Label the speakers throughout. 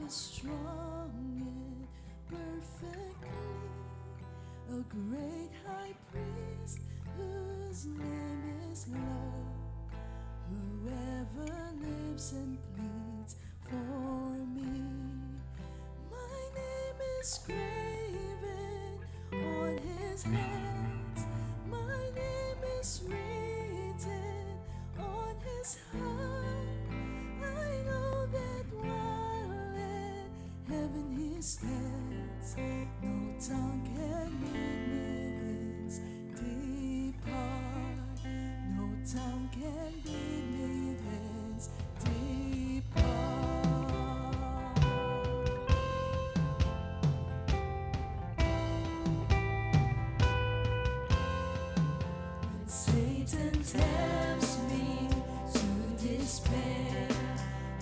Speaker 1: strong and perfectly, a great high priest whose name is love, whoever lives and pleads for me. My name is graven on his hands, my name is written on his heart. I know that while in heaven he stands, no tongue can bid his depart. No tongue can bid his depart. When Satan tempts me to despair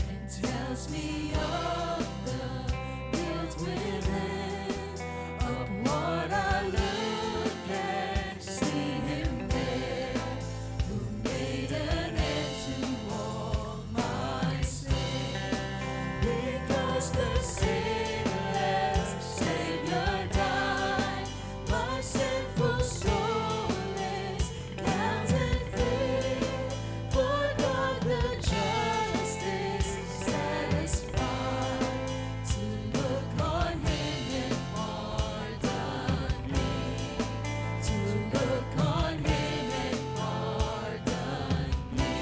Speaker 1: and tells me of the guilt within, upward I look and see him there, who made an end to all my sin. Because the sinless Savior died, my sinful soul is counted free. For God the just is satisfied to look on him and pardon me. To look on him and pardon me.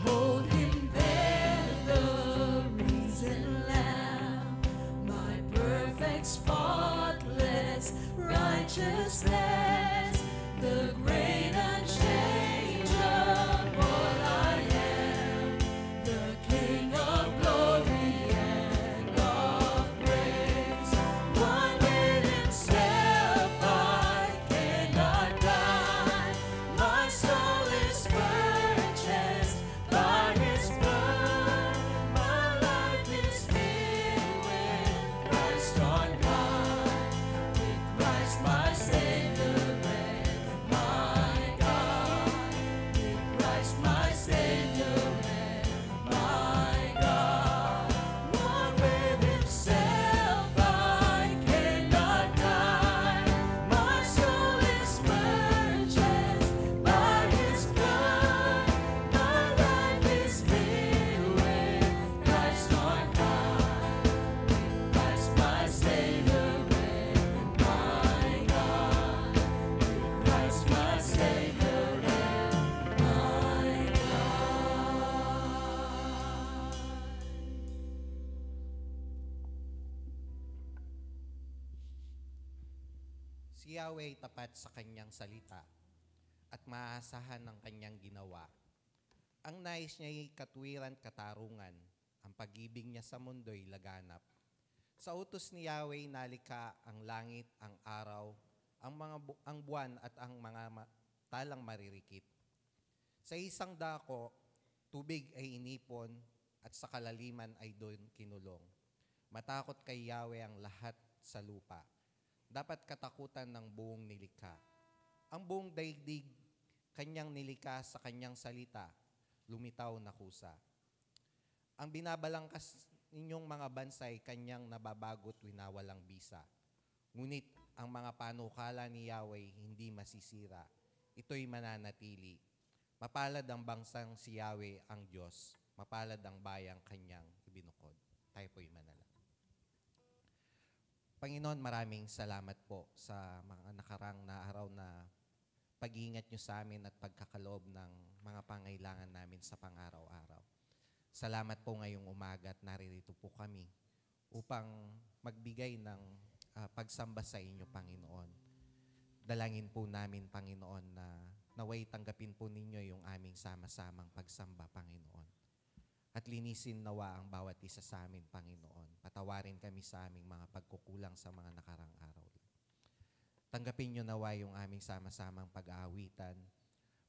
Speaker 1: Behold him there, the risen Lamb, my perfect, spotless righteousness, the great unchangeable I am, the King of glory and of praise. One with himself I cannot die, my soul is purchased by his blood, my life is filled with Christ on high, with Christ my Savior and my God, with Christ my Savior and my God. One with himself I cannot die, my soul is purchased by his blood, my life is filled with Christ on high, with Christ my Savior and my God, with Christ my Savior and my God.
Speaker 2: Si Yahweh tapat sa kanyang salita at maasahan ng kanyang ginawa. Ang nais niya'y katwiran katarungan, ang pag-ibig niya sa mundo'y laganap. Sa utos ni Yahweh nalika ang langit, ang araw, ang buwan at ang mga talang maririkit. Sa isang dako, tubig ay inipon at sa kalaliman ay doon kinulong. Matakot kay Yahweh ang lahat sa lupa. Dapat katakutan ng buong nilikha. Ang buong daigdig, kanyang nilikha sa kanyang salita, lumitaw na kusa. Ang binabalangkas ninyong mga bansay, kanyang nababagot winawalang bisa. Ngunit ang mga panukala ni Yahweh hindi masisira. Ito'y mananatili. Mapalad ang bansang si Yahweh ang Diyos. Mapalad ang bayang kanyang ibinukod. Tayo po'y manalangin. Panginoon, maraming salamat po sa mga nakarang na araw na pag-iingat nyo sa amin at pagkakaloob ng mga pangailangan namin sa pang-araw-araw. Salamat po ngayong umaga at naririto po kami upang magbigay ng pagsamba sa inyo, Panginoon. Dalangin po namin, Panginoon, na naway tanggapin po ninyo yung aming sama-samang pagsamba, Panginoon. At linisin nawa ang bawat isa sa amin, Panginoon. Patawarin kami sa aming mga pagkukulang sa mga nakarang araw. Tanggapin nyo nawa yung aming sama-samang pag-aawitan,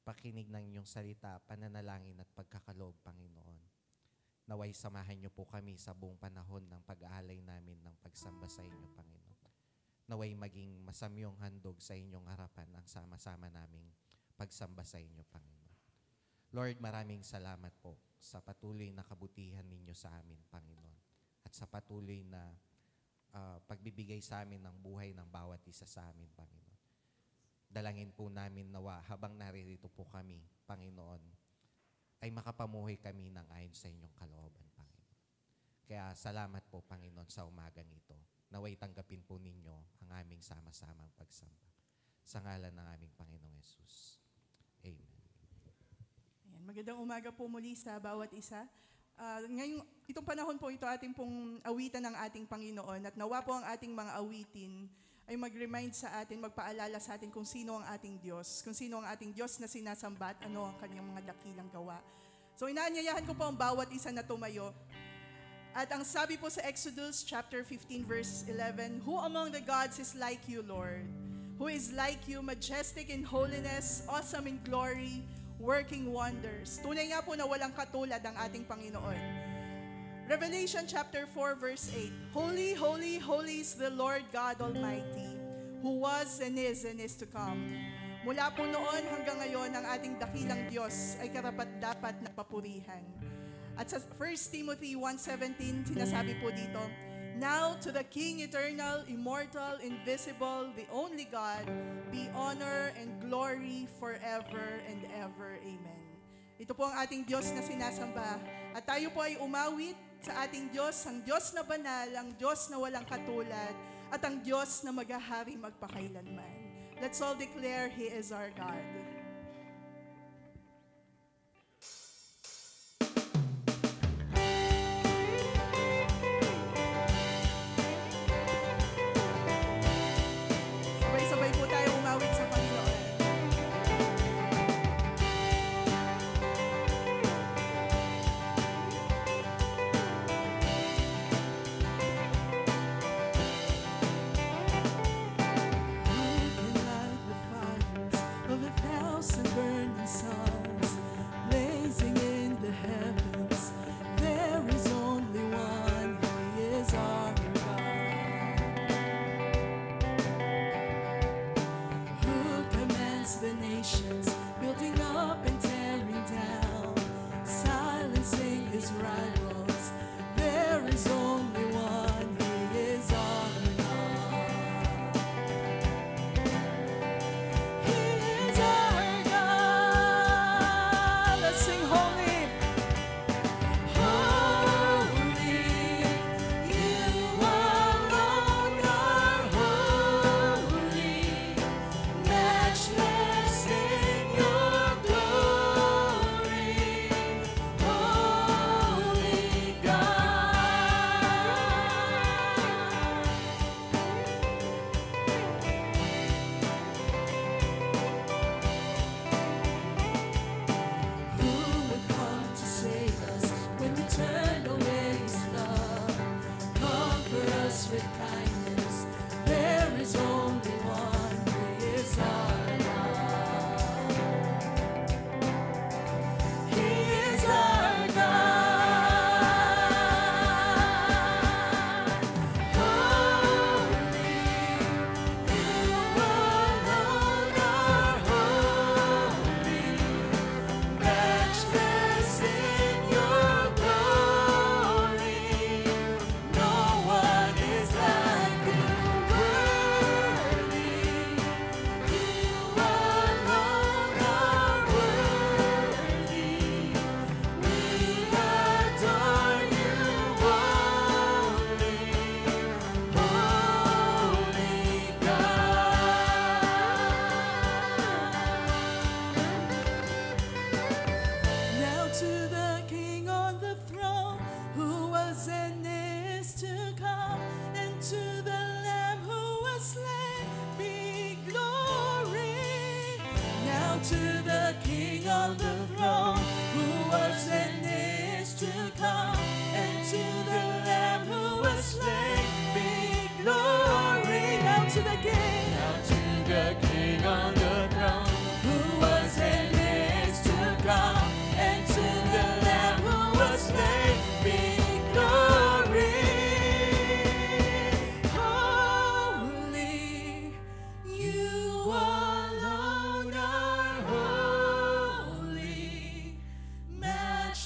Speaker 2: pakinig ng inyong salita, pananalangin at pagkakaroon Naway samahan niyo po kami sa buong panahon ng pag-aalay namin ng pagsamba sa inyo, Panginoon. Naway maging masamyong handog sa inyong harapan ang sama-sama naming pagsamba sa inyo, Panginoon. Lord, maraming salamat po sa patuloy na kabutihan ninyo sa amin, Panginoon. At sa patuloy na pagbibigay sa amin ng buhay ng bawat isa sa amin, Panginoon. Dalangin po namin nawa habang naririto po kami, Panginoon, ay makapamuhay kami ng ayon sa inyong kalooban, Panginoon. Kaya salamat po, Panginoon, sa umagang ito. Naway tanggapin po ninyo ang aming sama-samang pagsamba. Sa ngalan ng aming Panginoong Yesus. Amen.
Speaker 3: Ayan, magandang umaga po muli sa bawat isa. Ngayong itong panahon po ito ating pong awitan ng ating Panginoon at nawa po ang ating mga awitin ay mag-remind sa atin, magpaalala sa atin kung sino ang ating Diyos, kung sino ang ating Diyos na sinasamba at ano ang kanyang mga dakilang gawa. So inaanyayahan ko po ang bawat isa na tumayo. At ang sabi po sa Exodus chapter 15 verse 11, "Who among the gods is like you, Lord? Who is like you, majestic in holiness, awesome in glory, working wonders." Tunay nga po na walang katulad ang ating Panginoon. Revelation chapter 4 verse 8, "Holy, holy, holy is the Lord God Almighty, who was and is to come." Mula po noon hanggang ngayon, ang ating dakilang Diyos ay karapat-dapat na papurihan. At sa 1 Timothy 1:17, sinasabi po dito, "Now to the King eternal, immortal, invisible, the only God, be honor and glory forever and ever. Amen." Ito po ang ating Diyos na sinasamba. At tayo po ay umawit sa ating Diyos, ang Diyos na banal, ang Diyos na walang katulad, at ang Diyos na maghahari magpakailanman. Let's all declare He is our God. Sabay-sabay po tayo umawit sa Panginoon.
Speaker 1: Looking like the fires of a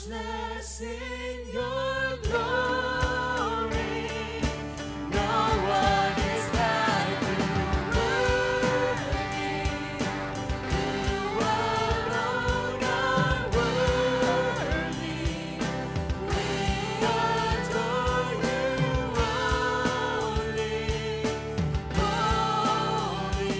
Speaker 1: matchless in your glory. No one is like you, worthy. You alone are worthy. We adore you only, holy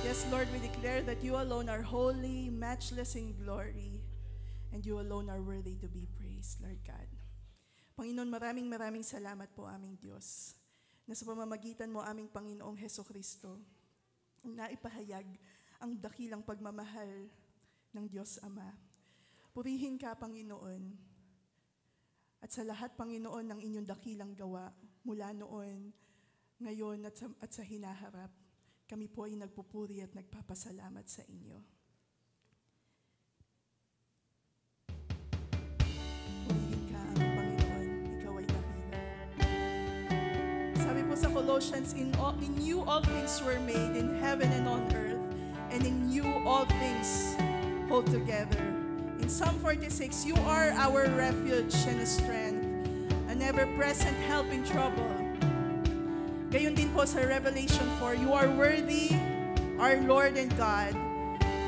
Speaker 3: Yes, Lord, we declare that you alone are holy, matchless in glory, and you alone are worthy to be praised, Lord God. Panginoon, maraming salamat po aming Diyos na sa pamamagitan mo aming Panginoong Hesukristo naipahayag ang dakilang pagmamahal ng Diyos Ama. Purihin ka, Panginoon, at sa lahat, Panginoon, ng inyong dakilang gawa mula noon, ngayon at sa hinaharap. Kami po ay nagpupuri at nagpapasalamat sa inyo. Purihin ka, aming Panginoon, ikaw ay dakila. Sabi po sa Colossians, in you all things were made, in heaven and on earth, and in you all things hold together. In Psalm 46, you are our refuge and strength, an ever-present help in trouble. Gayon din po sa Revelation 4, you are worthy, our Lord and God,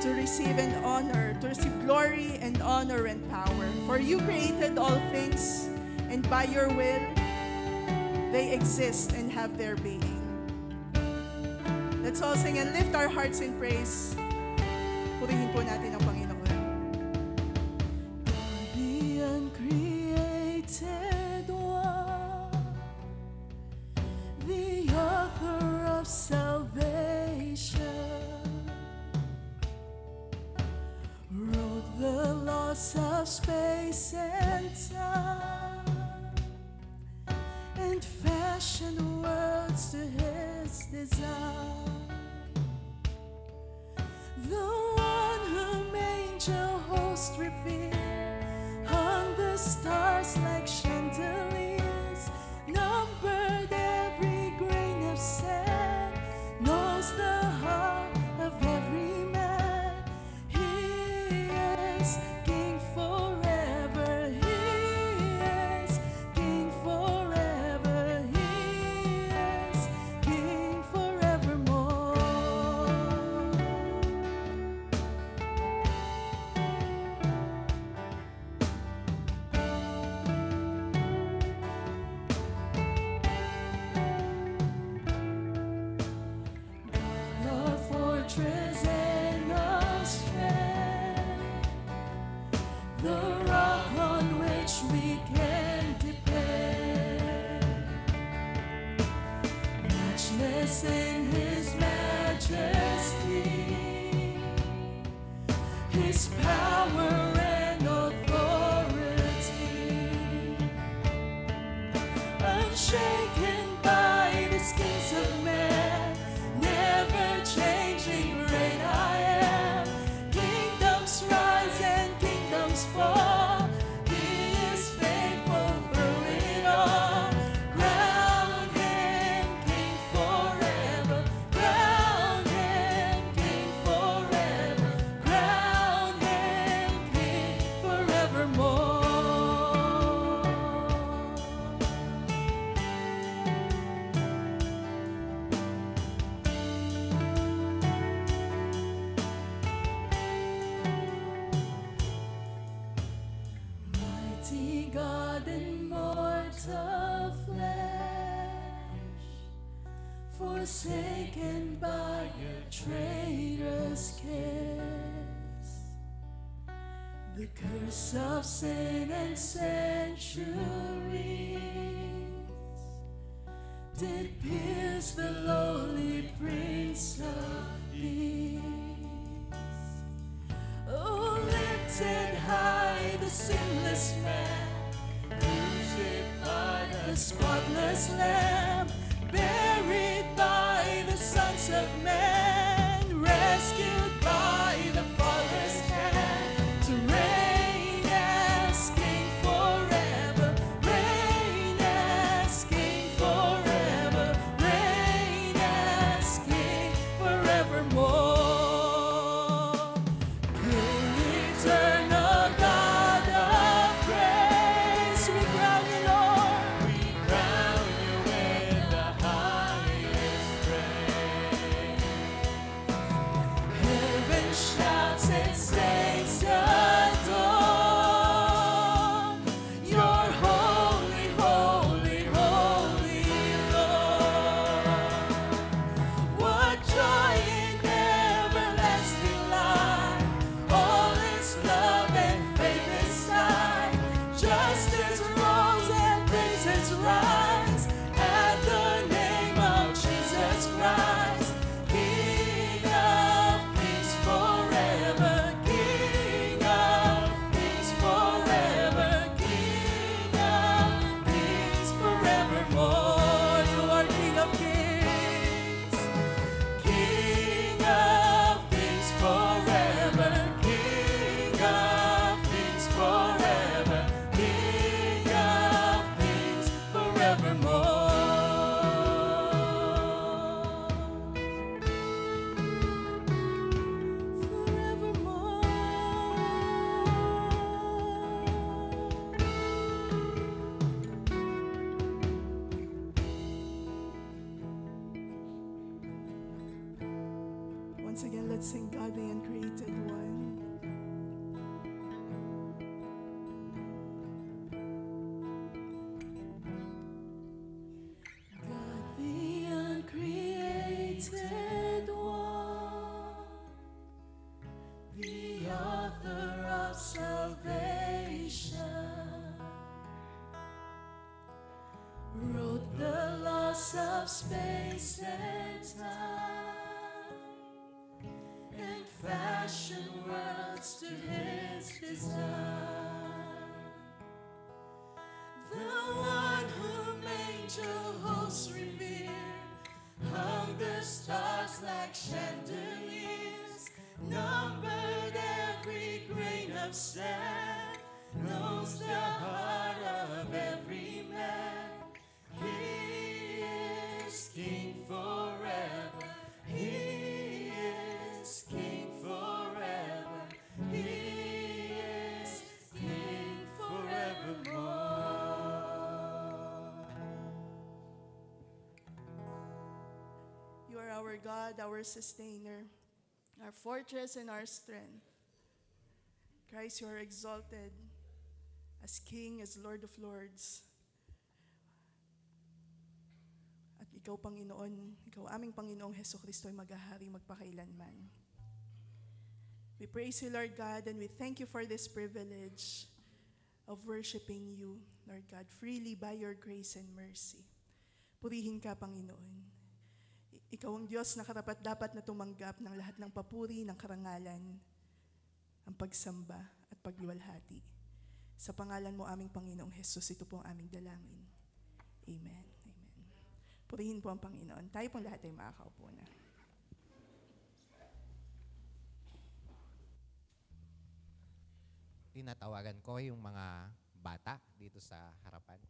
Speaker 3: to receive glory and honor and power. For you created all things, and by your will, they exist and have their being. Let's all sing and lift our hearts in praise. Purihin po natin ang Panginoon.
Speaker 1: The uncreated one, the author of salvation, wrote the laws of space and time, and fashioned worlds to his design. The one whom angel hosts revere, hung the stars like chandeliers, numbered every grain of sand, knows the heart of every man. He is King forever, He is King forever, He is King forevermore. Our fortress and our strength, the rock on which we can depend, matchless in His majesty, His power and authority, unshaken by the schemes of man, never changing, great I am. Kingdoms rise and kingdoms fall, He is faithful through it all. Crown Him King forever, crown Him King forever, crown Him King forevermore. Mighty God in mortal flesh, forsaken by a traitor's kiss, the curse of sin and centuries did pierce the lowly Prince of Peace. Oh, lifted high the sinless man, crucified the spotless Lamb, buried by the
Speaker 3: Once again, let's sing God the Uncreated One.
Speaker 1: God the uncreated one, the author of salvation, wrote the laws of space and time, and fashioned worlds to his design. The one whom angel hosts revere, hung the stars like chandeliers, numbered every grain of sand, knows the heart of every man. He is King forever. He is King forever. He is King forevermore.
Speaker 3: You are our God, our sustainer, our fortress and our strength. Christ, you are exalted as King, as Lord of Lords. At ikaw, Panginoon, ikaw aming Panginoong Hesukristo ay maghahari magpakailanman. We praise you, Lord God, and we thank you for this privilege of worshiping you, Lord God, freely by your grace and mercy. Purihin ka, Panginoon. Ikaw ang Diyos na karapat-dapat na tumanggap ng lahat ng papuri, ng karangalan, ang pagsamba at pagluwalhati. Sa pangalan mo aming Panginoong Jesus, ito po ang aming dalangin. Amen. Amen. Purihin po ang Panginoon. Tayo pong lahat ay makakaupo na.
Speaker 2: Tinatawagan ko yung mga bata dito sa harapan.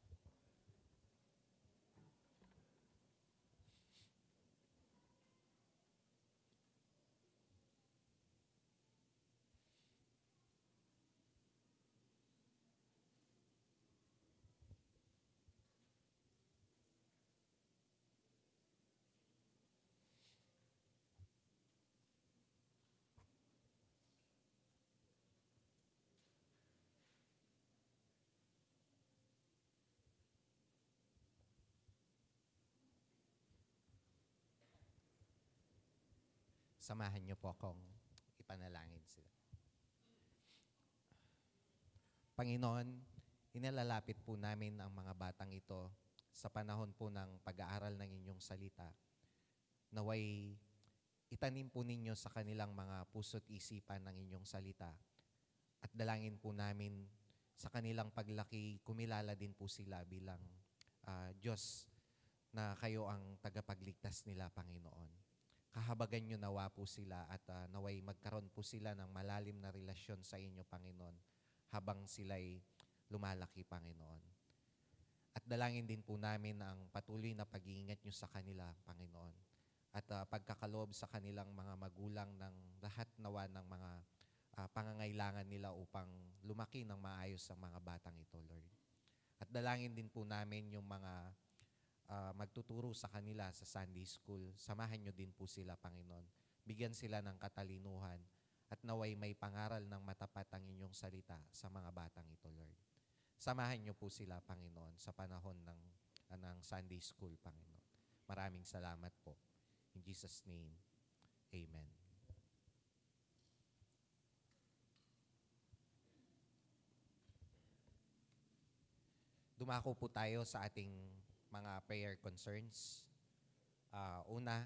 Speaker 2: Samahan niyo po akong ipanalangin sila. Panginoon, inalalapit po namin ang mga batang ito sa panahon po ng pag-aaral ng inyong salita. Naway itanim po ninyo sa kanilang mga puso't isipan ng inyong salita. At dalangin po namin sa kanilang paglaki, kumilala din po sila bilang Diyos na kayo ang tagapagligtas nila, Panginoon. Kahabagan nyo nawa po sila at naway magkaroon po sila ng malalim na relasyon sa inyo, Panginoon, habang sila'y lumalaki, Panginoon. At dalangin din po namin ang patuloy na pag-iingat nyo sa kanila, Panginoon. At pagkakaloob sa kanilang mga magulang ng lahat nawa ng mga pangangailangan nila upang lumaki ng maayos ang mga batang ito, Lord. At dalangin din po namin yung mga magtuturo sa kanila sa Sunday School. Samahan nyo din po sila, Panginoon. Bigyan sila ng katalinuhan at naway may pangaral ng matapat ang inyong salita sa mga batang ito, Lord. Samahan nyo po sila, Panginoon, sa panahon ng Sunday School, Panginoon. Maraming salamat po. In Jesus' name, Amen. Dumako po tayo sa ating mga prayer concerns. Una,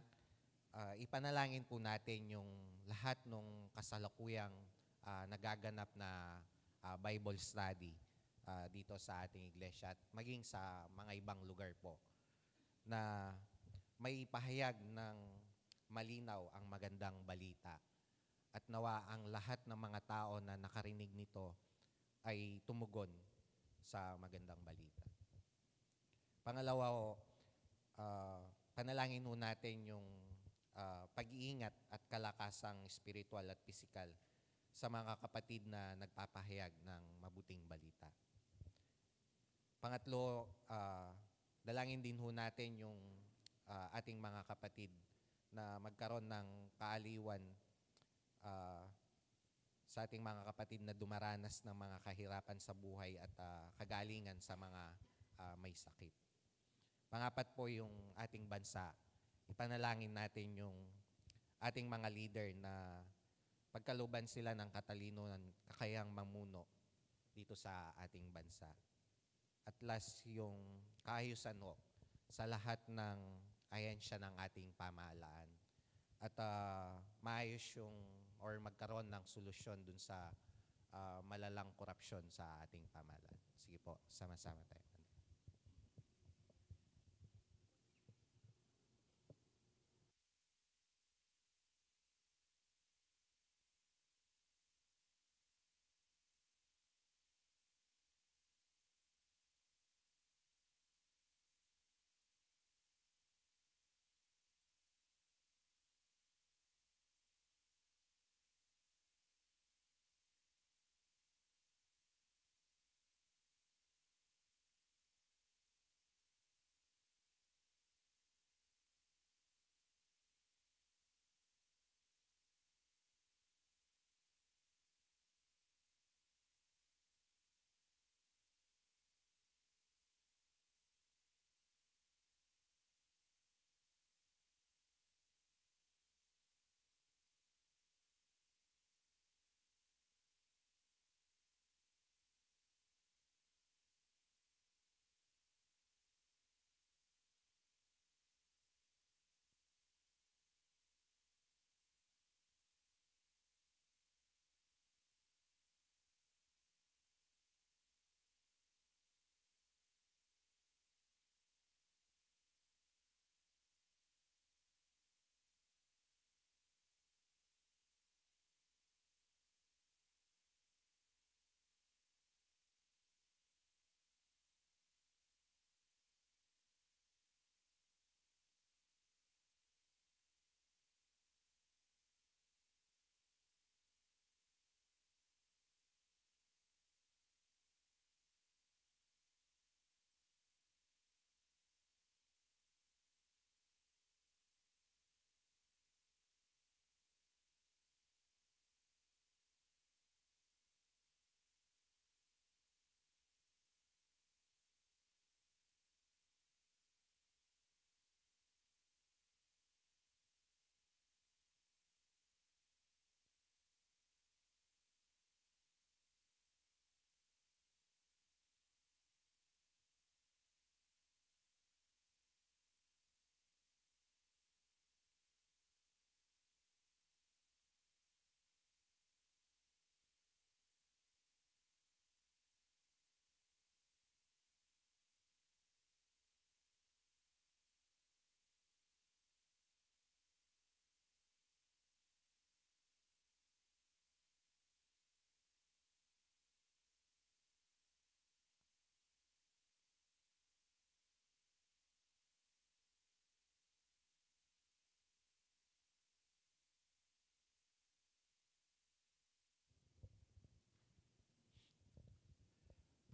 Speaker 2: ipanalangin po natin yung lahat ng kasalukuyang nagaganap na Bible study dito sa ating iglesia at maging sa mga ibang lugar po na may pahayag ng malinaw ang magandang balita at nawa ang lahat ng mga tao na nakarinig nito ay tumugon sa magandang balita. Pangalawa, panalangin ho natin yung pag-iingat at kalakasang spiritual at pisikal sa mga kapatid na nagpapahayag ng mabuting balita. Pangatlo, dalangin din ho natin yung ating mga kapatid na magkaroon ng kaaliwan ah, sa ating mga kapatid na dumaranas ng mga kahirapan sa buhay at kagalingan sa mga may sakit. Pangapat po yung ating bansa. Ipanalangin natin yung ating mga leader na pagkaluban sila ng katalinuhan, kakayang mamuno dito sa ating bansa. At last, yung kaayusan ho sa lahat ng ahensya ng ating pamahalaan. At maayos yung or magkaroon ng solusyon dun sa malalang korupsyon sa ating pamahalaan. Sige po, sama-sama tayo.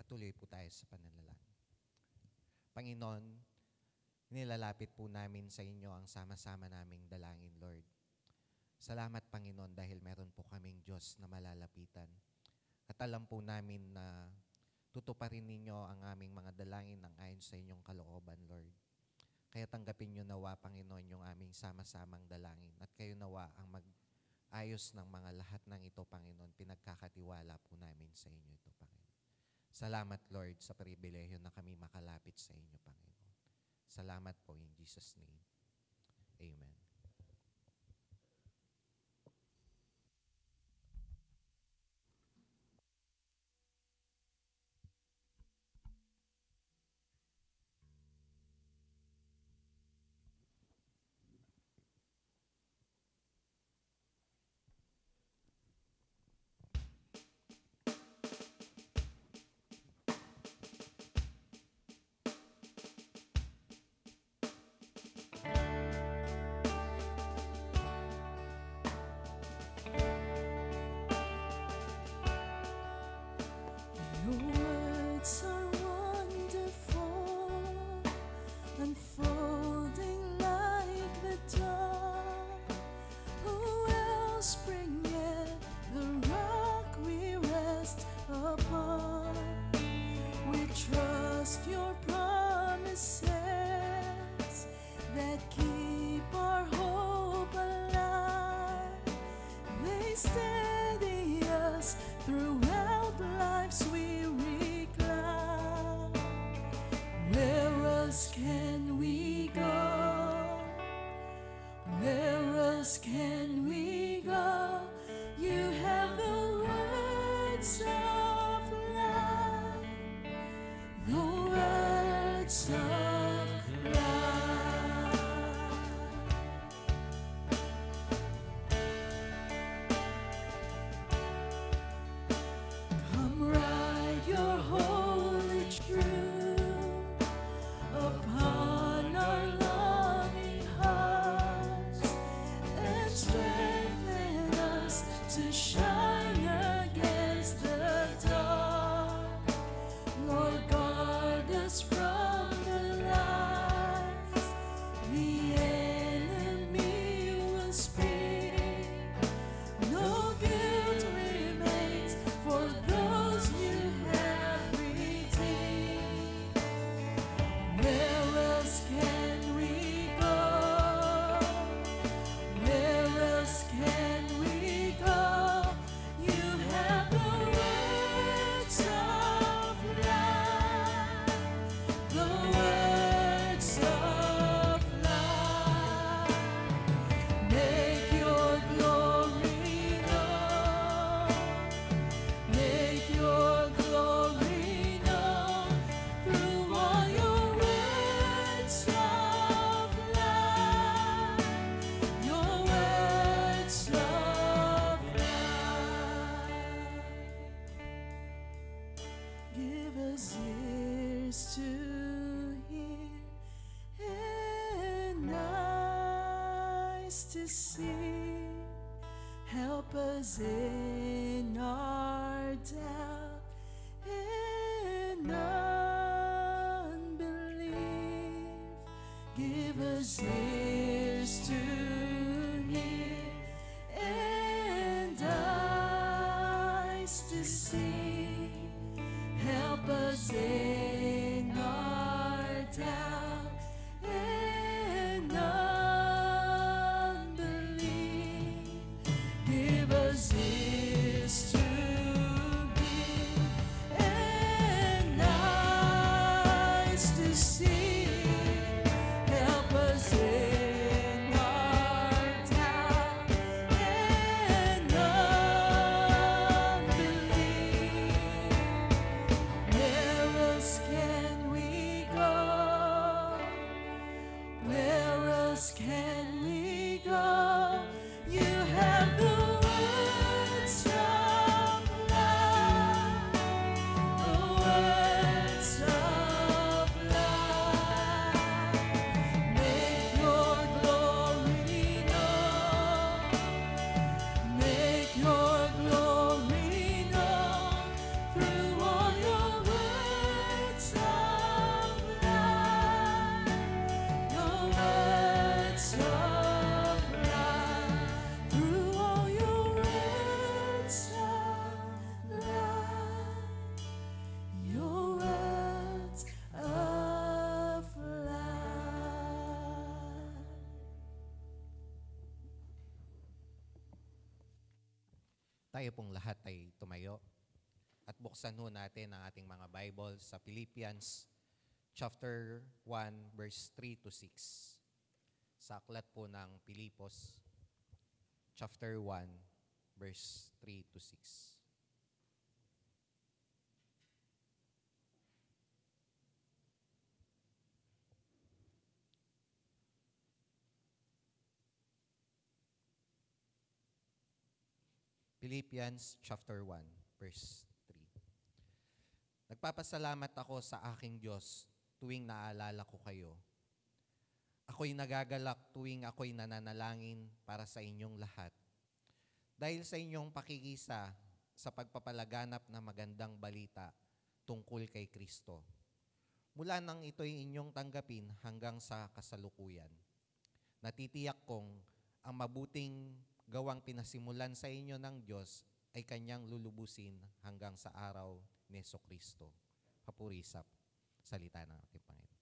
Speaker 2: Patuloy po tayo sa pananalangin. Panginoon, nilalapit po namin sa inyo ang sama-sama naming dalangin, Lord. Salamat, Panginoon, dahil meron po kaming Diyos na malalapitan. At alam po namin na tutuparin ninyo ang aming mga dalangin ng ayon sa inyong kalooban, Lord. Kaya tanggapin nyo nawa, Panginoon, yung aming sama-samang dalangin. At kayo nawa ang mag-ayos ng mga lahat ng ito, Panginoon. Pinagkakatiwala po namin sa inyo ito, Panginoon. Salamat, Lord, sa pribilehyo na kami makalapit sa inyo, Panginoon. Salamat po in Jesus' name. Amen.
Speaker 1: throughout life's weary cloud. Where else can we go? Where else can we go? You have the words of life, the words of life. Come write your holy truth upon our longing hearts and strengthen us to shine against the dark. Lord, guard us from the lies the enemy will speak. No guilt remains for those you have redeemed. Where else can we go? Where else can we go? You have the words of life, the words of life. Make your glory known, make your glory known through all your words of life, your words of life. Give us ears to hear and eyes to see. Help us in our doubt and unbelief. Give us ears to hear and eyes to see. Help us in our doubt and unbelief. Give us ears to hear and eyes to see. Help us in our doubt and unbelief. Where else can we go? Where else can we go? You have the words of life, the words of life. Make your glory known, make your glory known through all your words of life, your words of life, through all your words of life, your words of life.
Speaker 2: Tayo pong lahat ay tumayo at buksan ho natin ang ating mga Bible sa Philippians chapter 1 verse 3 to 6. Sa aklat po ng Pilipos chapter 1 verse 3 to 6. Philippians chapter 1 verse 3. Nagpapasalamat ako sa aking Diyos tuwing naalala ko kayo. Ako'y nagagalak tuwing ako'y nananalangin para sa inyong lahat. Dahil sa inyong pakikisa sa pagpapalaganap ng magandang balita tungkol kay Kristo. Mula nang ito'y inyong tanggapin hanggang sa kasalukuyan. Natitiyak kong ang mabuting gawang pinasimulan sa inyo ng Diyos ay Kanyang lulubusin hanggang sa araw ni Jesucristo. Papurisap, salita ng ating Panginoon.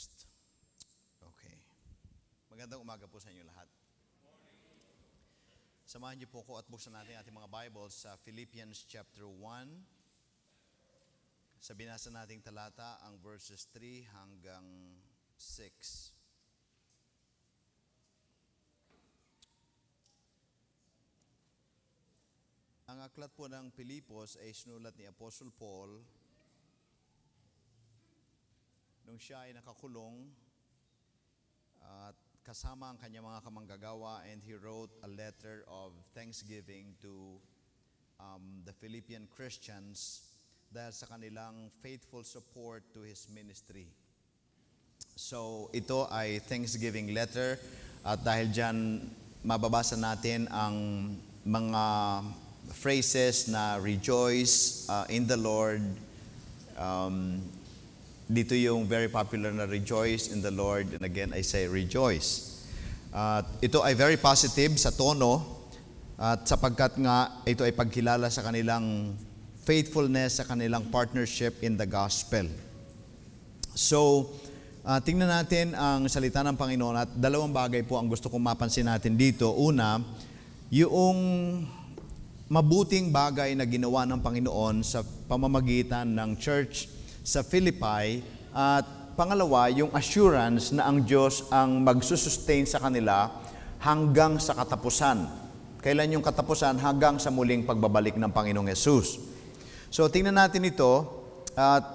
Speaker 4: test. Okay. Magandang umaga po sa inyo lahat. Samahan niyo po ko at buksan natin ating mga Bibles sa Philippians chapter 1. Sa binasa nating talata ang verses 3 hanggang 6. Ang aklat po ng Pilipos ay sinulat ni Apostle Paul nung siya ay nakakulong at kasama ang kanyang mga kamanggagawa, and he wrote a letter of thanksgiving to the Philippian Christians dahil sa kanilang faithful support to his ministry. So ito ay thanksgiving letter at dahil dyan mababasa natin ang mga phrases na rejoice in the Lord. Dito yung very popular na rejoice in the Lord, and again I say rejoice. Ito ay very positive sa tono at sapagkat nga ito ay pagkilala sa kanilang faithfulness, sa kanilang partnership in the gospel. So, tingnan natin ang salita ng Panginoon at dalawang bagay po ang gusto kong mapansin natin dito. Una, yung mabuting bagay na ginawa ng Panginoon sa pamamagitan ng church sa Philippi, at pangalawa, yung assurance na ang Diyos ang magsusustain sa kanila hanggang sa katapusan. Kailan yung katapusan? Hanggang sa muling pagbabalik ng Panginoong Yesus. So tingnan natin ito at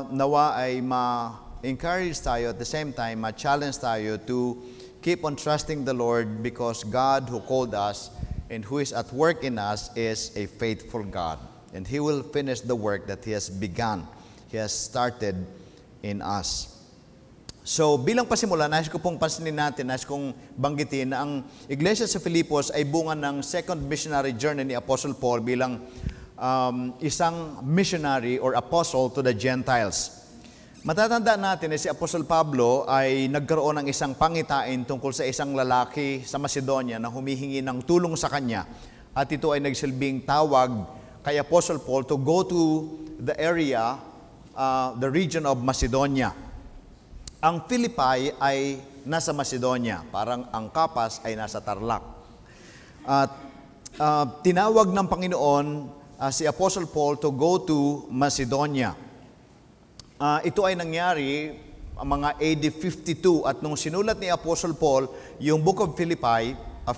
Speaker 4: nawa ay ma-encourage tayo at the same time ma-challenge tayo to keep on trusting the Lord, because God who called us and who is at work in us is a faithful God. And He will finish the work that He has begun. He has started in us. So bilang pasimula, nais ko pong pansinin natin, nais kong banggitin na ang Iglesia sa Filipos ay bunga ng second missionary journey ni Apostle Paul bilang isang missionary or apostle to the Gentiles. Matatandaan natin na si Apostle Pablo ay nagkaroon ng isang pangitain tungkol sa isang lalaki sa Macedonia na humihingi ng tulong sa kanya. At ito ay nagsilbing tawag kay Apostle Paul to go to the area, the region of Macedonia. Ang Philippi ay nasa Macedonia, parang ang Kapas ay nasa Tarlac. At tinawag ng Panginoon si Apostle Paul to go to Macedonia. Ito ay nangyari mga AD 52, at nung sinulat ni Apostle Paul yung Book of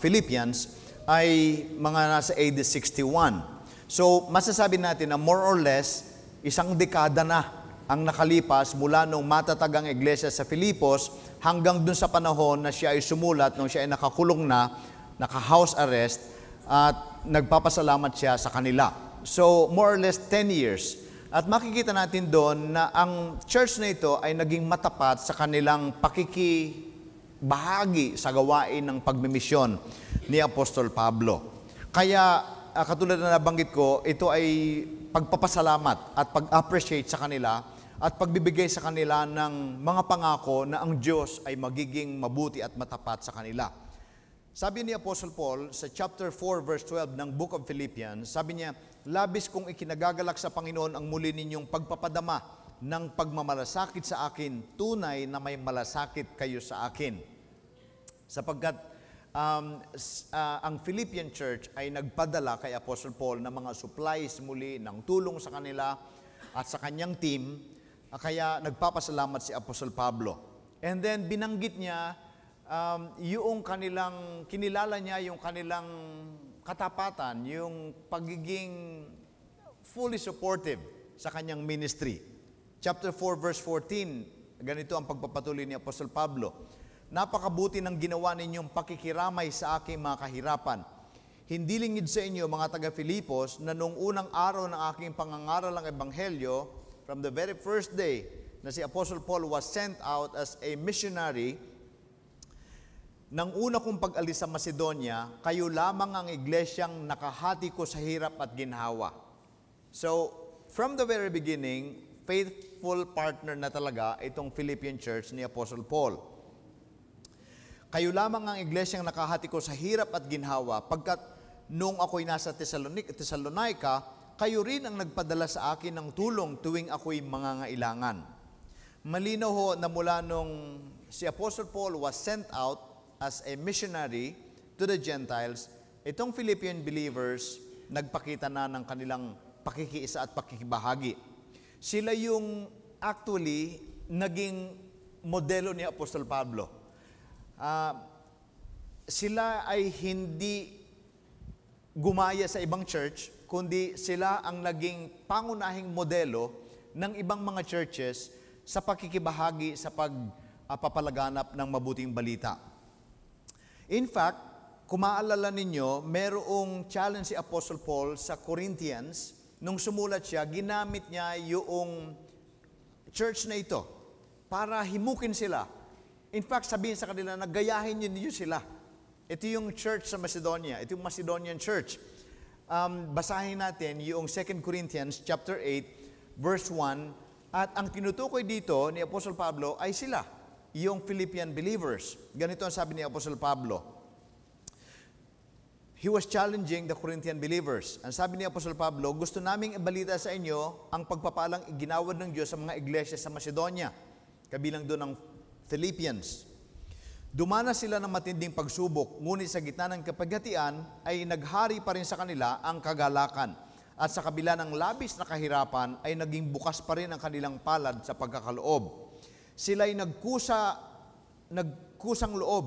Speaker 4: Philippians ay mga nasa AD 61. So masasabi natin na more or less isang dekada na ang nakalipas mula nung matatag ang iglesia sa Filipos hanggang dun sa panahon na siya ay sumulat, nung siya ay nakakulong na, naka-house arrest, at nagpapasalamat siya sa kanila. So more or less 10 years. At makikita natin doon na ang church na ito ay naging matapat sa kanilang pakikibahagi sa gawain ng pagmimisyon ni Apostol Pablo. Kaya, katulad na nabanggit ko, ito ay pagpapasalamat at pag-appreciate sa kanila at pagbibigay sa kanila ng mga pangako na ang Diyos ay magiging mabuti at matapat sa kanila. Sabi ni Apostle Paul sa chapter 4 verse 12 ng Book of Philippians, sabi niya, labis kong ikinagagalak sa Panginoon ang muli ninyong pagpapadama ng pagmamalasakit sa akin, tunay na may malasakit kayo sa akin. Sapagkat ang Philippian church ay nagpadala kay Apostle Paul ng mga supplies muli, ng tulong sa kanila at sa kanyang team, kaya nagpapasalamat si Apostle Pablo. And then binanggit niya yung kanilang, kinilala niya yung kanilang katapatan, yung pagiging fully supportive sa kanyang ministry. Chapter 4 verse 14, ganito ang pagpapatuloy ni Apostle Pablo. Napakabuti ng ginawa ninyong pakikiramay sa aking mga kahirapan. Hindi lingid sa inyo, mga taga-Filipos, na nung unang araw ng aking pangangaral ng Ebanghelyo, from the very first day na si Apostle Paul was sent out as a missionary, nang una kong pag-alis sa Macedonia, kayo lamang ang iglesyang nakahati ko sa hirap at ginhawa. So, from the very beginning, faithful partner na talaga itong Philippian church ni Apostle Paul. Kayo lamang ang iglesyang nakahati ko sa hirap at ginhawa, pagkat nung ako'y nasa Thessalonica, kayo rin ang nagpadala sa akin ng tulong tuwing ako'y mangangailangan. malinaw ho na mula nung si Apostle Paul was sent out as a missionary to the Gentiles, itong Philippian believers nagpakita na ng kanilang pakikiisa at pakikibahagi. Sila yung actually naging modelo ni Apostol Pablo. Sila ay hindi gumaya sa ibang church, kundi sila ang naging pangunahing modelo ng ibang mga churches sa pakikibahagi sa pagpapalaganap ng mabuting balita. In fact, kung maalala ninyo, merong challenge si Apostle Paul sa Corinthians. Nung sumulat siya, ginamit niya yung church na ito para himukin sila. In fact, sabihin sa kanila, nagayahin niyo sila. Ito yung church sa Macedonia. Ito yung Macedonian church. Basahin natin yung 2 Corinthians chapter 8, verse 1. At ang tinutukoy dito ni Apostle Pablo ay sila, yung Philippian believers. Ganito ang sabi ni Apostle Pablo. He was challenging the Corinthian believers. Ang sabi ni Apostle Pablo, gusto naming ibalita sa inyo ang pagpapalang iginawad ng Diyos sa mga iglesia sa Macedonia, kabilang doon ng Philippians. Dumana sila ng matinding pagsubok, ngunit sa gitna ng kapaghatian ay naghari pa rin sa kanila ang kagalakan. At sa kabila ng labis na kahirapan ay naging bukas pa rin ang kanilang palad sa pagkakaloob. Sila'y nagkusang loob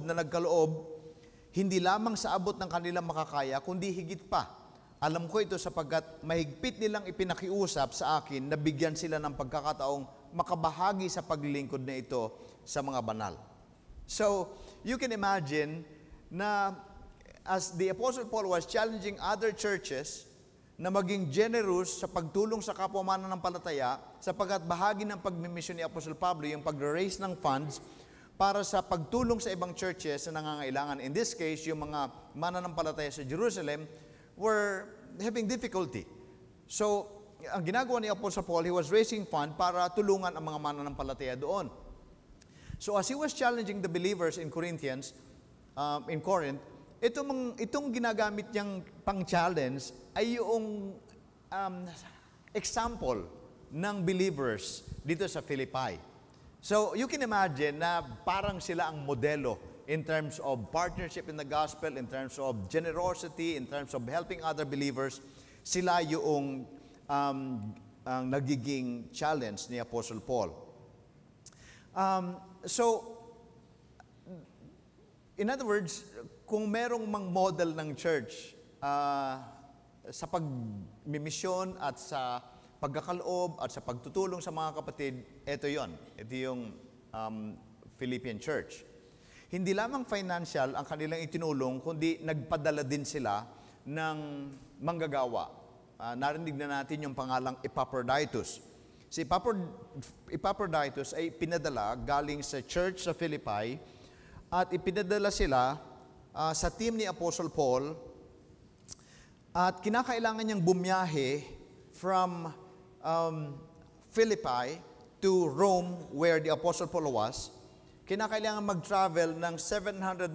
Speaker 4: na nagkaloob, hindi lamang sa abot ng kanilang makakaya, kundi higit pa. Alam ko ito sapagkat mahigpit nilang ipinakiusap sa akin na bigyan sila ng pagkakataong makabahagi sa paglilingkod na ito sa mga banal. So, you can imagine na as the Apostle Paul was challenging other churches na maging generous sa pagtulong sa kapwa mananampalataya, sapagkat bahagi ng pagmimisyon ni Apostle Pablo yung pag-raise ng funds para sa pagtulong sa ibang churches na nangangailangan. In this case, yung mga mananampalataya sa Jerusalem were having difficulty. So, ang ginagawa ni Apostle Paul, he was raising fund para tulungan ang mga mananampalataya doon. So, as he was challenging the believers in Corinthians, in Corinth, itong ginagamit niyang pang-challenge ay yung example ng believers dito sa Philippi. So, you can imagine na parang sila ang modelo in terms of partnership in the gospel, in terms of generosity, in terms of helping other believers. Sila yung ang nagiging challenge ni Apostle Paul. So, in other words, kung merong mang model ng church sa pagmimisyon at sa pagkakaloob at sa pagtutulong sa mga kapatid, ito yon. Ito yung Philippian church. Hindi lamang financial ang kanilang itinulong, kundi nagpadala din sila ng manggagawa. Narinig na natin yung pangalang Epaphroditus. Si Epaphroditus ay pinadala galing sa church sa Philippi at ipinadala sila sa team ni Apostle Paul at kinakailangan niyang bumiyahe from Philippi to Rome where the Apostle Paul was. Kinakailangan mag-travel ng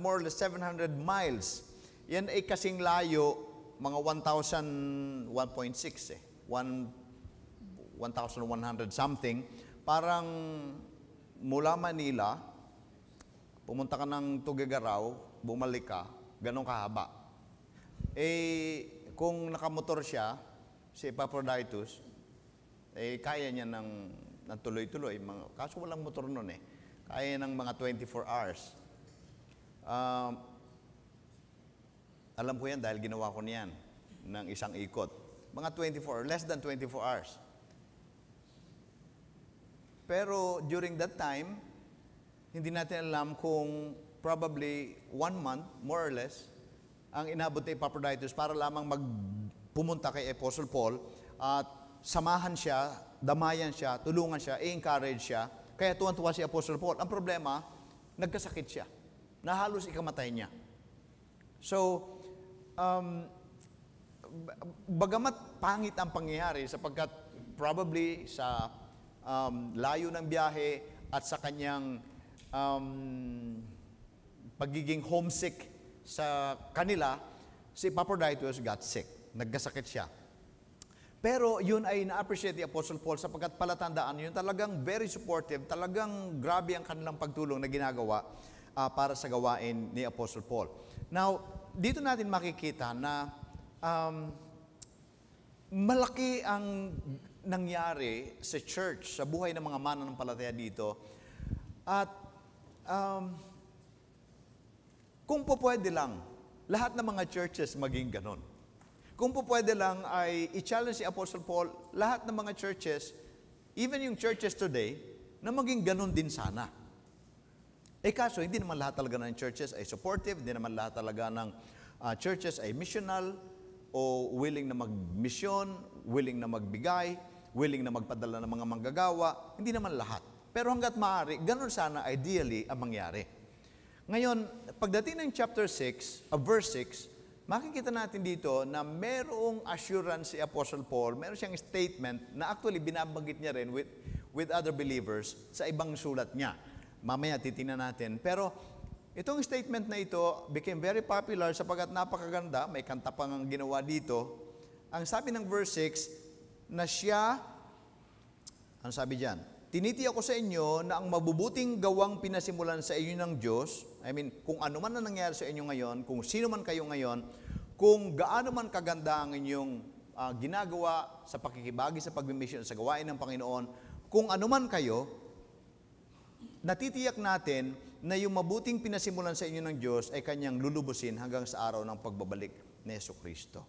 Speaker 4: more or less 700 miles. Yan ay kasing layo, mga 1,100 something. Parang mula Manila, pumunta ka ng Tuguegarao, bumalik ka, ganun kahaba. Kung nakamotor siya, si Epaphroditus, kaya niya ng tuloy-tuloy. Kaso walang motor nun Kaya ng mga 24 hours. Alam ko yan dahil ginawa ko niyan ng isang ikot. Mga 24, less than 24 hours. Pero during that time, hindi natin alam kung probably 1 month, more or less, ang inabot ni Epaphroditus para lamang pumunta kay Apostle Paul at samahan siya, damayan siya, tulungan siya, i-encourage siya. Kaya tuwan-tuwa si Apostle Paul. Ang problema, nagkasakit siya. Nahalos ikamatay niya. So, bagamat pangit ang pangyayari sapagkat probably sa layo ng biyahe at sa kanyang pagiging homesick sa kanila, si Epaphroditus got sick. Nagkasakit siya. Pero yun ay na-appreciate ni Apostle Paul sapagkat palatandaan yun talagang very supportive, talagang grabe ang kanilang pagtulong na ginagawa para sa gawain ni Apostle Paul. Now, dito natin makikita na malaki ang nangyari sa church, sa buhay ng mga mananampalataya dito. At kung po pwede lang, lahat ng mga churches maging ganon. Kung po pwede lang ay i-challenge si Apostle Paul, lahat ng mga churches, even yung churches today, na maging ganon din sana. Kaso, hindi naman lahat talaga ng churches ay supportive, hindi naman lahat talaga ng churches ay missional, o willing na mag-mission, willing na magbigay, willing na magpadala ng mga manggagawa, hindi naman lahat. Pero hanggat maaari, ganon sana ideally ang mangyari. Ngayon, pagdating ng chapter 6, verse 6, makikita natin dito na merong assurance si Apostle Paul, meron siyang statement na actually binabanggit niya rin with other believers sa ibang sulat niya. Mamaya titingnan natin. Pero itong statement na ito became very popular sapagkat napakaganda, may kanta pang ginawa dito. Ang sabi ng verse 6, na siya, ang sabi diyan, tinitiyak ko sa inyo na ang mabubuting gawang pinasimulan sa inyo ng Diyos, kung ano man na nangyari sa inyo ngayon, kung sino man kayo ngayon, kung gaano man kaganda ang inyong ginagawa sa pakikibagi sa pagmimission sa gawain ng Panginoon, kung ano man kayo, natitiyak natin na yung mabuting pinasimulan sa inyo ng Diyos ay Kanyang lulubusin hanggang sa araw ng pagbabalik ni Jesucristo.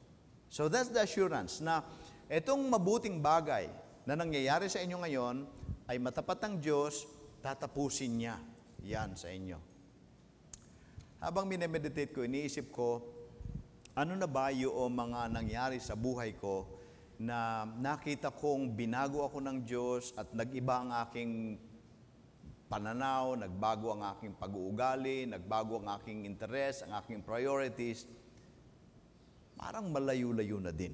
Speaker 4: So that's the assurance na itong mabuting bagay na nangyayari sa inyo ngayon ay matapat ang Diyos, tatapusin niya yan sa inyo. Habang minemeditate ko, iniisip ko, ano na ba yung mga nangyari sa buhay ko na nakita kong binago ako ng Diyos at nag-iba ang aking pananaw, nagbago ang aking pag-uugali, nagbago ang aking interest, ang aking priorities, parang malayo-layo na din.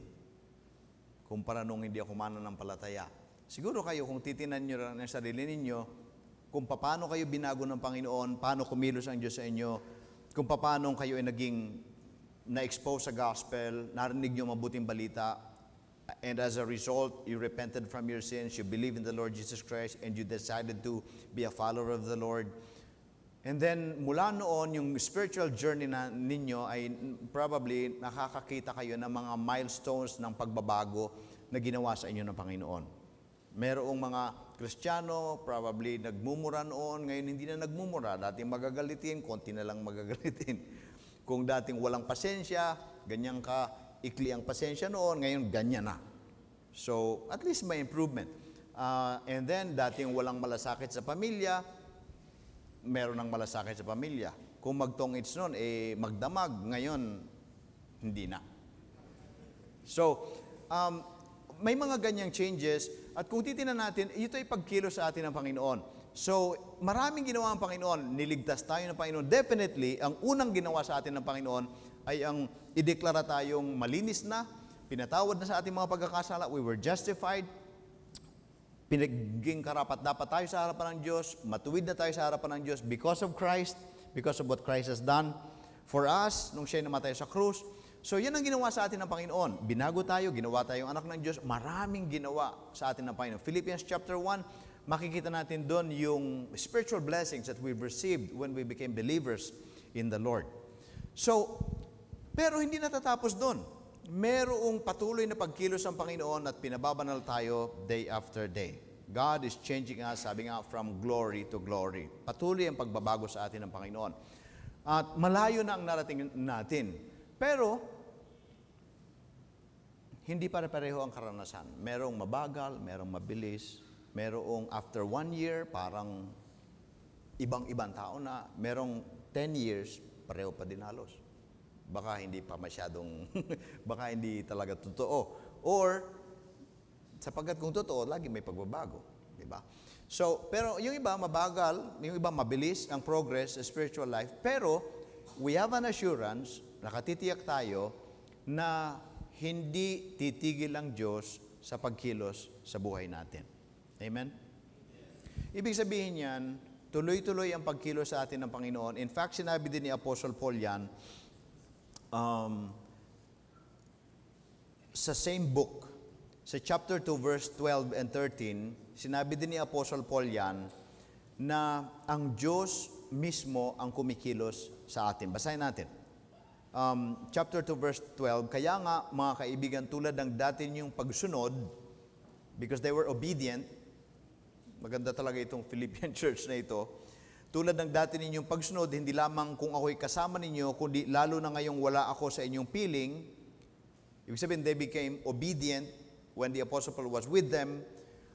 Speaker 4: Kumpara nung hindi ako mananampalataya. Siguro kayo, kung titinan nyo lang ang sarili ninyo, kung paano kayo binago ng Panginoon, paano kumilos ang Diyos sa inyo, kung paano kayo ay naging na-expose sa gospel, narinig nyo mabuting balita, and as a result, you repented from your sins, you believe in the Lord Jesus Christ, and you decided to be a follower of the Lord. And then, mula noon, yung spiritual journey na ninyo ay probably nakakakita kayo ng mga milestones ng pagbabago na ginawa sa inyo ng Panginoon. Merong mga Kristiyano, probably nagmumura noon, ngayon hindi na nagmumura. Dating magagalitin, konti na lang magagalitin. Kung dating walang pasensya, ganyan ka, ikli ang pasensya noon, ngayon ganyan na. So, at least may improvement. And then, dating walang malasakit sa pamilya, meron ng malasakit sa pamilya. Kung magtongits noon, magdamag, ngayon, hindi na. So, may mga ganyang changes, at kung titingnan natin, ito ay pagkilos sa atin ng Panginoon. So, maraming ginawa ang Panginoon, niligtas tayo ng Panginoon. Definitely, ang unang ginawa sa atin ng Panginoon ay ang ideklara tayong malinis na, pinatawad na sa ating mga pagkakasala, we were justified, pinaging karapat-dapat tayo sa harapan ng Diyos, matuwid na tayo sa harapan ng Diyos because of Christ, because of what Christ has done for us nung siya'y namatay sa krus. So, yan ang ginawa sa atin ng Panginoon. Binago tayo, ginawa tayong anak ng Diyos, maraming ginawa sa atin ng Panginoon. Philippians chapter 1, makikita natin doon yung spiritual blessings that we've received when we became believers in the Lord. So, pero hindi natatapos doon. Merong patuloy na pagkilos ng Panginoon at pinababanal tayo day after day. God is changing us, sabi nga, from glory to glory. Patuloy ang pagbabago sa atin ng Panginoon. At malayo na ang narating natin. Pero, hindi pare-pareho ang karanasan. Merong mabagal, merong mabilis, merong after 1 year, parang ibang-ibang tao na, merong 10 years, pareho pa din halos. Baka hindi pa masyadong, baka hindi talaga totoo. Or, sapagkat kung totoo, lagi may pagbabago. Diba? So, pero yung iba mabagal, yung iba mabilis ang progress sa spiritual life, pero we have an assurance, nakatitiyak tayo, na hindi titigil ang Diyos sa pagkilos sa buhay natin. Amen? Ibig sabihin yan, tuloy-tuloy ang pagkilos sa atin ng Panginoon. In fact, sinabi din ni Apostle Paul yan, sa same book, sa chapter 2, verse 12 and 13, sinabi din ni Apostle Paul yan, na ang Diyos mismo ang kumikilos sa atin. Basahin natin. Chapter 2, verse 12, kaya nga, mga kaibigan, tulad ng dati niyong pagsunod, because they were obedient, maganda talaga itong Philippian church na ito, tulad ng dati ninyong pagsunod, hindi lamang kung ako'y kasama ninyo, kundi lalo na ngayong wala ako sa inyong piling. Ibig sabihin, they became obedient when the Apostle Paul was with them.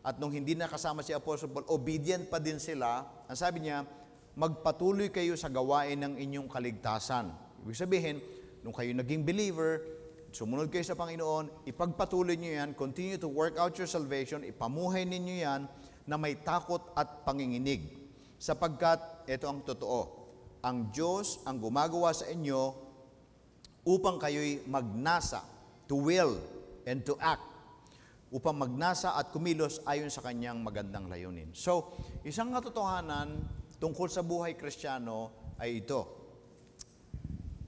Speaker 4: At nung hindi na kasama si Apostle Paul, obedient pa din sila. Ang sabi niya, magpatuloy kayo sa gawain ng inyong kaligtasan. Ibig sabihin, nung kayo naging believer, sumunod kayo sa Panginoon, ipagpatuloy niyo yan, continue to work out your salvation, ipamuhay ninyo yan na may takot at panginginig. Sapagkat, ito ang totoo, ang Diyos ang gumagawa sa inyo upang kayo'y magnasa, to will and to act, upang magnasa at kumilos ayon sa kanyang magandang layunin. So, isang katotohanan tungkol sa buhay Kristiyano ay ito.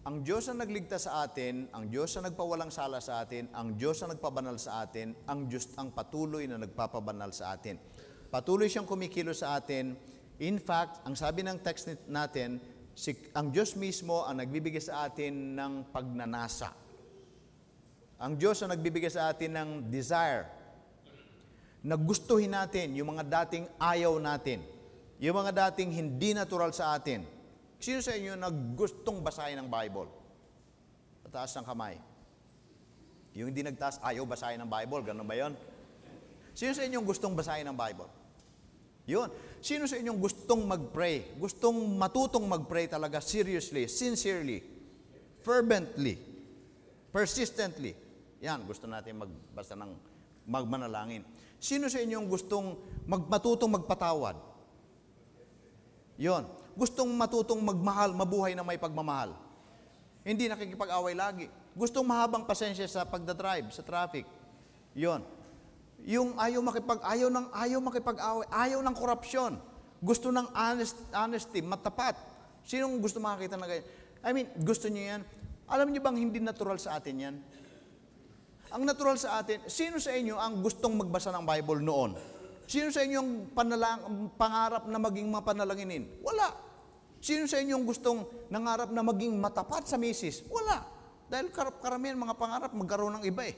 Speaker 4: Ang Diyos ang nagligtas sa atin, ang Diyos ang nagpawalang sala sa atin, ang Diyos ang nagpabanal sa atin, ang Diyos ang patuloy na nagpapabanal sa atin. Patuloy siyang kumikilos sa atin. In fact, ang sabi ng text natin, ang Diyos mismo ang nagbibigay sa atin ng pagnanasa. Ang Diyos ang nagbibigay sa atin ng desire. Nagustuhin natin yung mga dating ayaw natin. Yung mga dating hindi natural sa atin. Sino sa inyo naggustong basahin ng Bible? Pataas ng kamay. Yung hindi nagtaas, ayaw basahin ng Bible. Ganun ba yun? Sino sa inyo gustong basahin ng Bible? Yun. Sino sa inyong gustong mag-pray? Gustong matutong mag-pray talaga seriously, sincerely, fervently, persistently. Yan, gusto natin magbasa ng magmanalangin. Sino sa inyong gustong matutong magpatawad? Yun. Gustong matutong magmahal, mabuhay na may pagmamahal. Hindi nakikipag-away lagi. Gustong mahabang pasensya sa pagdadrive, sa traffic. Yun. Yung ayaw makipag-away, ayaw ng korupsyon. Gusto ng honesty, matapat. Sinong gusto makakita na ganyan? I mean, gusto niyo yan? Alam niyo bang hindi natural sa atin yan? Ang natural sa atin, sino sa inyo ang gustong magbasa ng Bible noon? Sino sa inyo ang pangarap na maging mapanalanginin? Wala. Sino sa inyo ang gustong nangarap na maging matapat sa misis? Wala. Dahil karamihan mga pangarap magkaroon ng iba eh.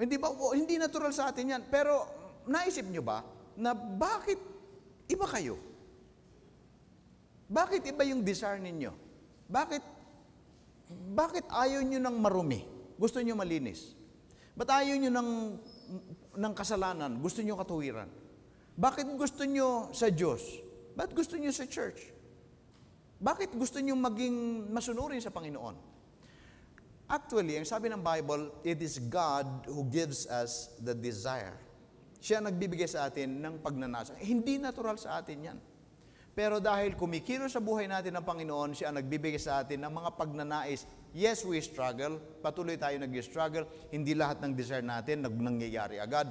Speaker 4: Hindi ba? Hindi natural sa atin yan. Pero naisip nyo ba na bakit iba kayo? Bakit iba yung desire ninyo? Bakit ayaw nyo ng marumi? Gusto nyo malinis? Ba't ayaw nyo ng kasalanan? Gusto nyo katuwiran? Bakit gusto nyo sa Diyos? Ba't gusto nyo sa church? Bakit gusto nyo maging masunurin sa Panginoon? Actually, ang sabi ng Bible, it is God who gives us the desire. Siya nagbibigay sa atin ng pagnanasa. Hindi natural sa atin yan. Pero dahil kumikilos sa buhay natin ng Panginoon, siya nagbibigay sa atin ng mga pagnanais. Yes, we struggle. Patuloy tayo nag-struggle. Hindi lahat ng desire natin nangyayari agad.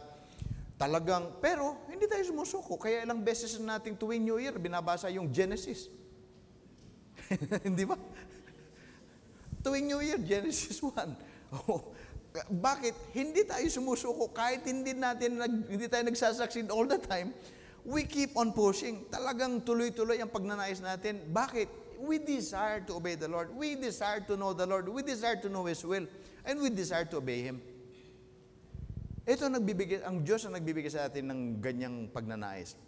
Speaker 4: Pero hindi tayo sumusuko. Kaya ilang beses nating tuwing New Year, binabasa yung Genesis. Hindi ba? Tuwing New Year, Genesis 1. Bakit? Hindi tayo sumusuko. Kahit hindi tayo nagsasucceed all the time, we keep on pushing. Talagang tuloy-tuloy ang pagnanais natin. Bakit? We desire to obey the Lord. We desire to know the Lord. We desire to know His will. And we desire to obey Him. Ang Diyos ang nagbibigay sa atin ng ganyang pagnanais.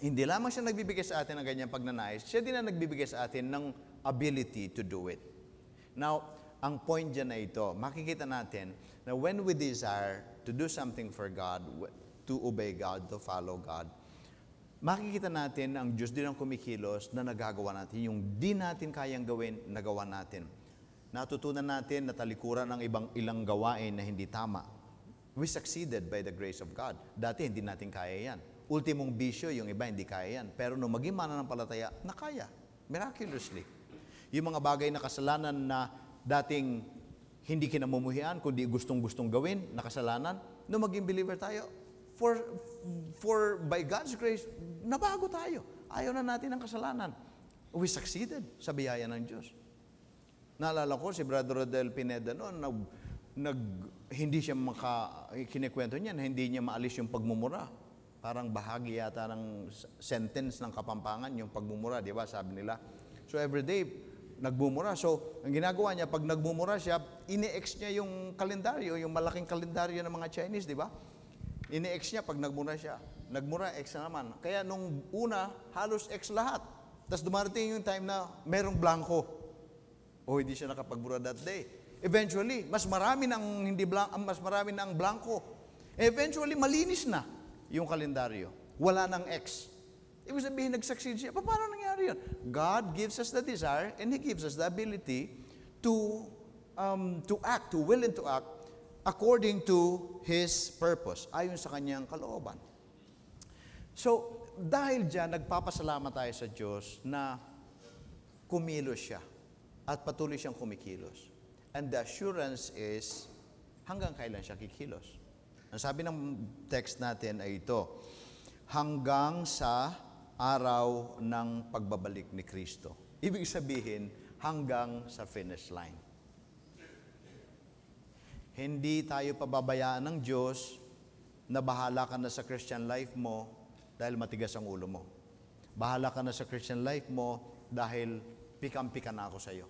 Speaker 4: Hindi lamang siya nagbibigay sa atin ng ganyang pagnanais, siya din ang nagbibigay sa atin ng ability to do it. Now, ang point dyan na ito, makikita natin na when we desire to do something for God, to obey God, to follow God, makikita natin na ang Diyos din ang kumikilos na nagagawa natin. Yung di natin kayang gawin, nagawa natin. Natutunan natin na talikuran ng ilang gawain na hindi tama. We succeeded by the grace of God. Dati hindi natin kaya yan. Ultimong bisyo, yung iba hindi kaya yan. Pero nung maging mananampalataya, nakaya. Miraculously. Yung mga bagay na kasalanan na dating hindi kinamumuhian, kundi gustong-gustong gawin, na kasalanan, nung maging believer tayo, for by God's grace, nabago tayo. Ayaw na natin ng kasalanan. We succeeded sa biyaya ng Diyos. Naalala ko si Brother Rodel Pineda noon, hindi siya kinikwento niya na hindi niya maalis yung pagmumura. Parang bahagi yata ng sentence ng Kapampangan, yung pagmumura, di ba? Sabi nila. So everyday, nagmumura. So, ang ginagawa niya, pag nagmumura siya, ini-ex niya yung kalendaryo, yung malaking kalendaryo ng mga Chinese, di ba? Ini-ex niya pag nagmura siya. Nagmura, ex na naman. Kaya nung una, halos ex lahat. Tapos dumarating yung time na merong blanco. O hindi siya nakapagbura that day. Eventually, mas marami ng blanco. Eventually, malinis na yung kalendaryo. Wala nang ex. Ibig sabihin, nag-succeed siya. Paano nangyari yun? God gives us the desire and He gives us the ability to act, to will and to act according to His purpose, ayon sa Kanyang kalooban. So, dahil dyan, nagpapasalamat tayo sa Diyos na kumilos siya at patuloy siyang kumikilos. And the assurance is, hanggang kailan siya kikilos? Ang sabi ng text natin ay ito, hanggang sa araw ng pagbabalik ni Kristo. Ibig sabihin, hanggang sa finish line. Hindi tayo pababayaan ng Diyos na bahala ka na sa Christian life mo dahil matigas ang ulo mo. Bahala ka na sa Christian life mo dahil pikam-pika na ako sa iyo.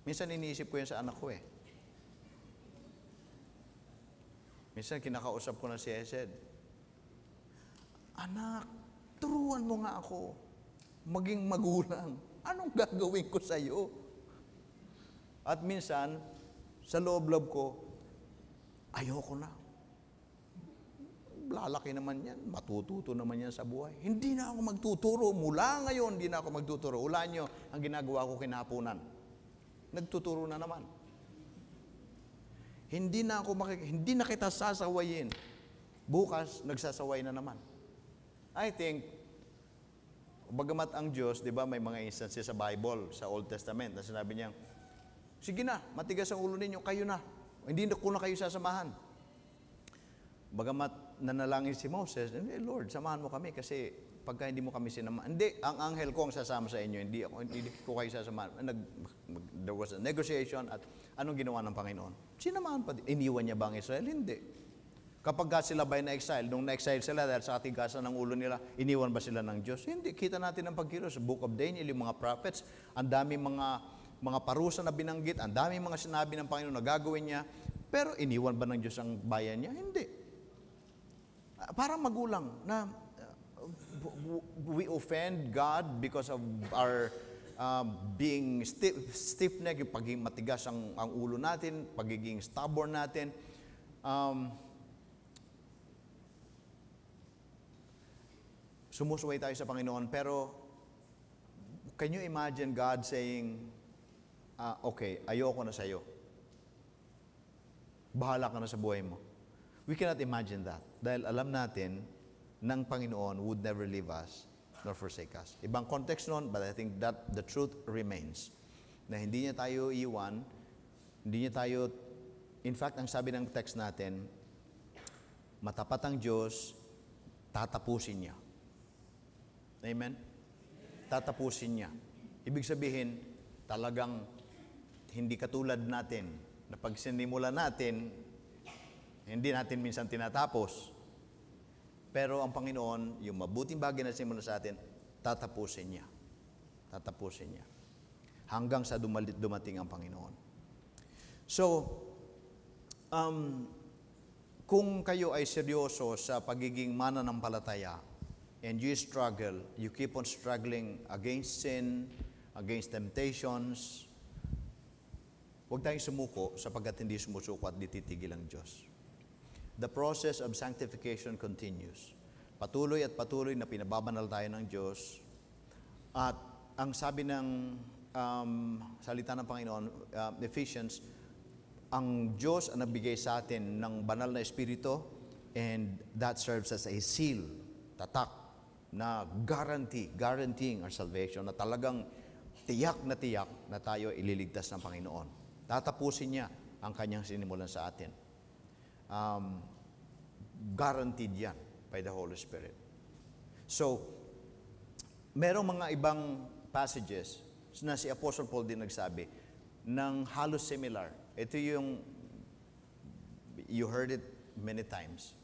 Speaker 4: Minsan iniisip ko yan sa anak ko eh. Minsan kinakausap ko na si Esed. Anak, turuan mo nga ako maging magulang. Anong gagawin ko sa iyo? At minsan, sa loob-loob ko, ayoko na. Lalaki naman yan, matututo naman yan sa buhay. Hindi na ako magtuturo. Mula ngayon, hindi na ako magtuturo. Ulaan nyo, ang ginagawa ko kinahaponan. Nagtuturo na naman. Hindi na kita sasawayin. Bukas, nagsasaway na naman. I think, bagamat ang Diyos, di ba, may mga instances sa Bible, sa Old Testament, na sinabi niya, sige na, matigas ang ulo ninyo, kayo na. Hindi ko na kayo sasamahan. Bagamat nanalangin si Moses, Lord, samahan mo kami kasi pagka hindi mo kami sinamahan. Hindi, ang anghel ko ang sasama sa inyo, hindi ko kayo sasamahan. There was a negotiation at anong ginawa ng Panginoon? Sinamahan pa din. Iniwan niya ba ang Israel? Hindi. Kapag sila ba na-exile, nung na-exile sila dahil sa katigasan ng ulo nila, iniwan ba sila ng Diyos? Hindi. Kita natin ang pagkilos. Sa Book of Daniel, yung mga prophets, ang dami mga parusa na binanggit, ang dami mga sinabi ng Panginoon na gagawin niya, pero iniwan ba ng Diyos ang bayan niya? Hindi. Parang magulang na we offend God because of our being stiff-necked, yung pagiging matigas ang ulo natin, pagiging stubborn natin. Sumusuway tayo sa Panginoon, pero can you imagine God saying, okay, ayoko na sa'yo. Bahala ka na sa buhay mo. We cannot imagine that. Dahil alam natin, ng Panginoon would never leave us nor forsake us. Ibang context noon, but I think that the truth remains. Na hindi niya tayo iwan, hindi niya tayo, in fact, ang sabi ng text natin, matapat ang Diyos, tatapusin niya. Amen? Tatapusin niya. Ibig sabihin, talagang hindi katulad natin, na pag sinimula natin, hindi natin minsan tinatapos. Pero ang Panginoon, yung mabuting bagay na simula sa atin, tatapusin niya. Tatapusin niya. Hanggang sa dumating ang Panginoon. So, kung kayo ay seryoso sa pagiging mananampalataya, and you struggle, you keep on struggling against sin, against temptations, huwag tayong sumuko sapagkat hindi sumusuko at di titigil ang Diyos. The process of sanctification continues. Patuloy at patuloy na pinababanal tayo ng Diyos. At ang sabi ng salita ng Panginoon, Ephesians, ang Diyos ang nagbigay sa atin ng banal na Espiritu, and that serves as a seal, tatak, na guaranteeing our salvation, na talagang tiyak na tayo ililigtas ng Panginoon. Tatapusin niya ang kanyang sinimulan sa atin. Guaranteed yan by the Holy Spirit. So, merong mga ibang passages na si Apostle Paul din nagsabi ng halos similar. Ito yung You heard it many times.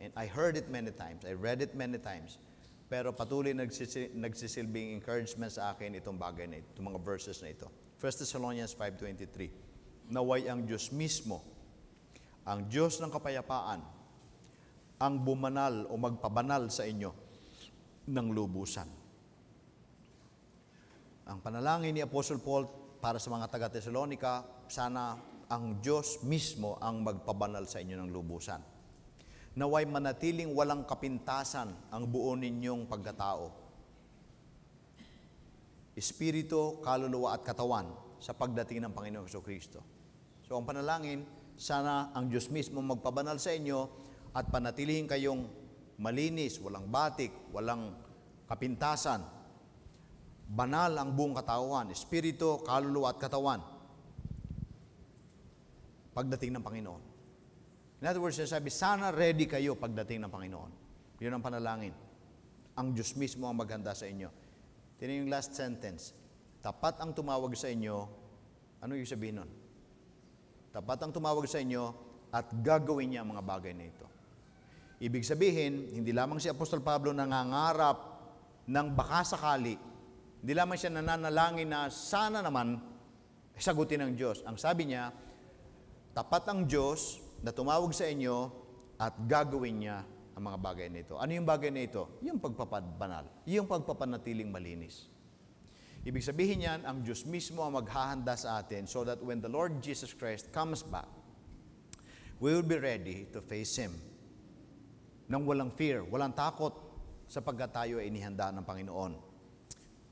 Speaker 4: And I heard it many times. I read it many times. Pero patuloy nagsisilbing encouragement sa akin itong bagay na ito, itong mga verses na ito. 1 Thessalonians 5:23. Naway ang Diyos mismo, ang Diyos ng kapayapaan, ang bumanal o magpabanal sa inyo ng lubusan. Ang panalangin ni Apostle Paul para sa mga taga-Thessalonica, sana ang Diyos mismo ang magpabanal sa inyo ng lubusan. Naway manatiling walang kapintasan ang buo ninyong pagkatao. Espiritu, kaluluwa at katawan sa pagdating ng Panginoong Jesucristo. So ang panalangin, sana ang Diyos mismo magpabanal sa inyo at panatilihin kayong malinis, walang batik, walang kapintasan. Banal ang buong katawan, espiritu, kaluluwa at katawan. Pagdating ng Panginoon. In other words, sabi, sana ready kayo pagdating ng Panginoon. Yun ang panalangin. Ang Diyos mismo ang maghanda sa inyo. Tingnan yung last sentence. Tapat ang tumawag sa inyo. Ano yung sabihin nun? Tapat ang tumawag sa inyo at gagawin niya ang mga bagay na ito. Ibig sabihin, hindi lamang si Apostol Pablo nangangarap ng baka sakali. Hindi lamang siya nananalangin na sana naman sagutin ng Diyos. Ang sabi niya, tapat ang Diyos na tumawag sa inyo at gagawin niya ang mga bagay na ito. Ano yung bagay na ito? Yung pagpapabanal. Yung pagpapanatiling malinis. Ibig sabihin yan, ang Diyos mismo ang maghahanda sa atin so that when the Lord Jesus Christ comes back, we will be ready to face Him. Nang walang fear, walang takot sapagkat tayo ay inihanda ng Panginoon.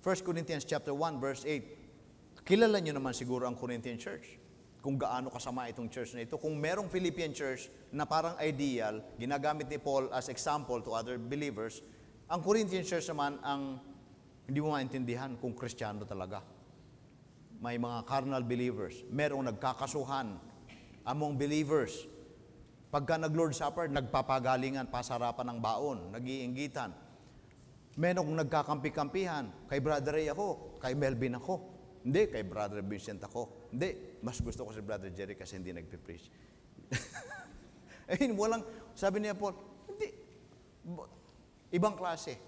Speaker 4: 1 Corinthians chapter 1, verse 8. Kilala niyo naman siguro ang Corinthian church. Kung gaano kasama itong church na ito. Kung merong Philippian church na parang ideal, ginagamit ni Paul as example to other believers, ang Corinthian church naman ang hindi mo maintindihan kung Kristiyano talaga. May mga carnal believers. Merong nagkakasuhan among believers. Pagka nag-Lord Supper, nagpapagalingan, pasarapan ng baon, nag-iinggitan. Merong nagkakampi-kampihan. Kay Brother Ray ako, kay Melvin ako. Hindi, kay Brother Vincent ako. Hindi, mas gusto ko si Brother Jerry kasi hindi nagpipreach. Walang, sabi niya Paul, hindi, ibang klase.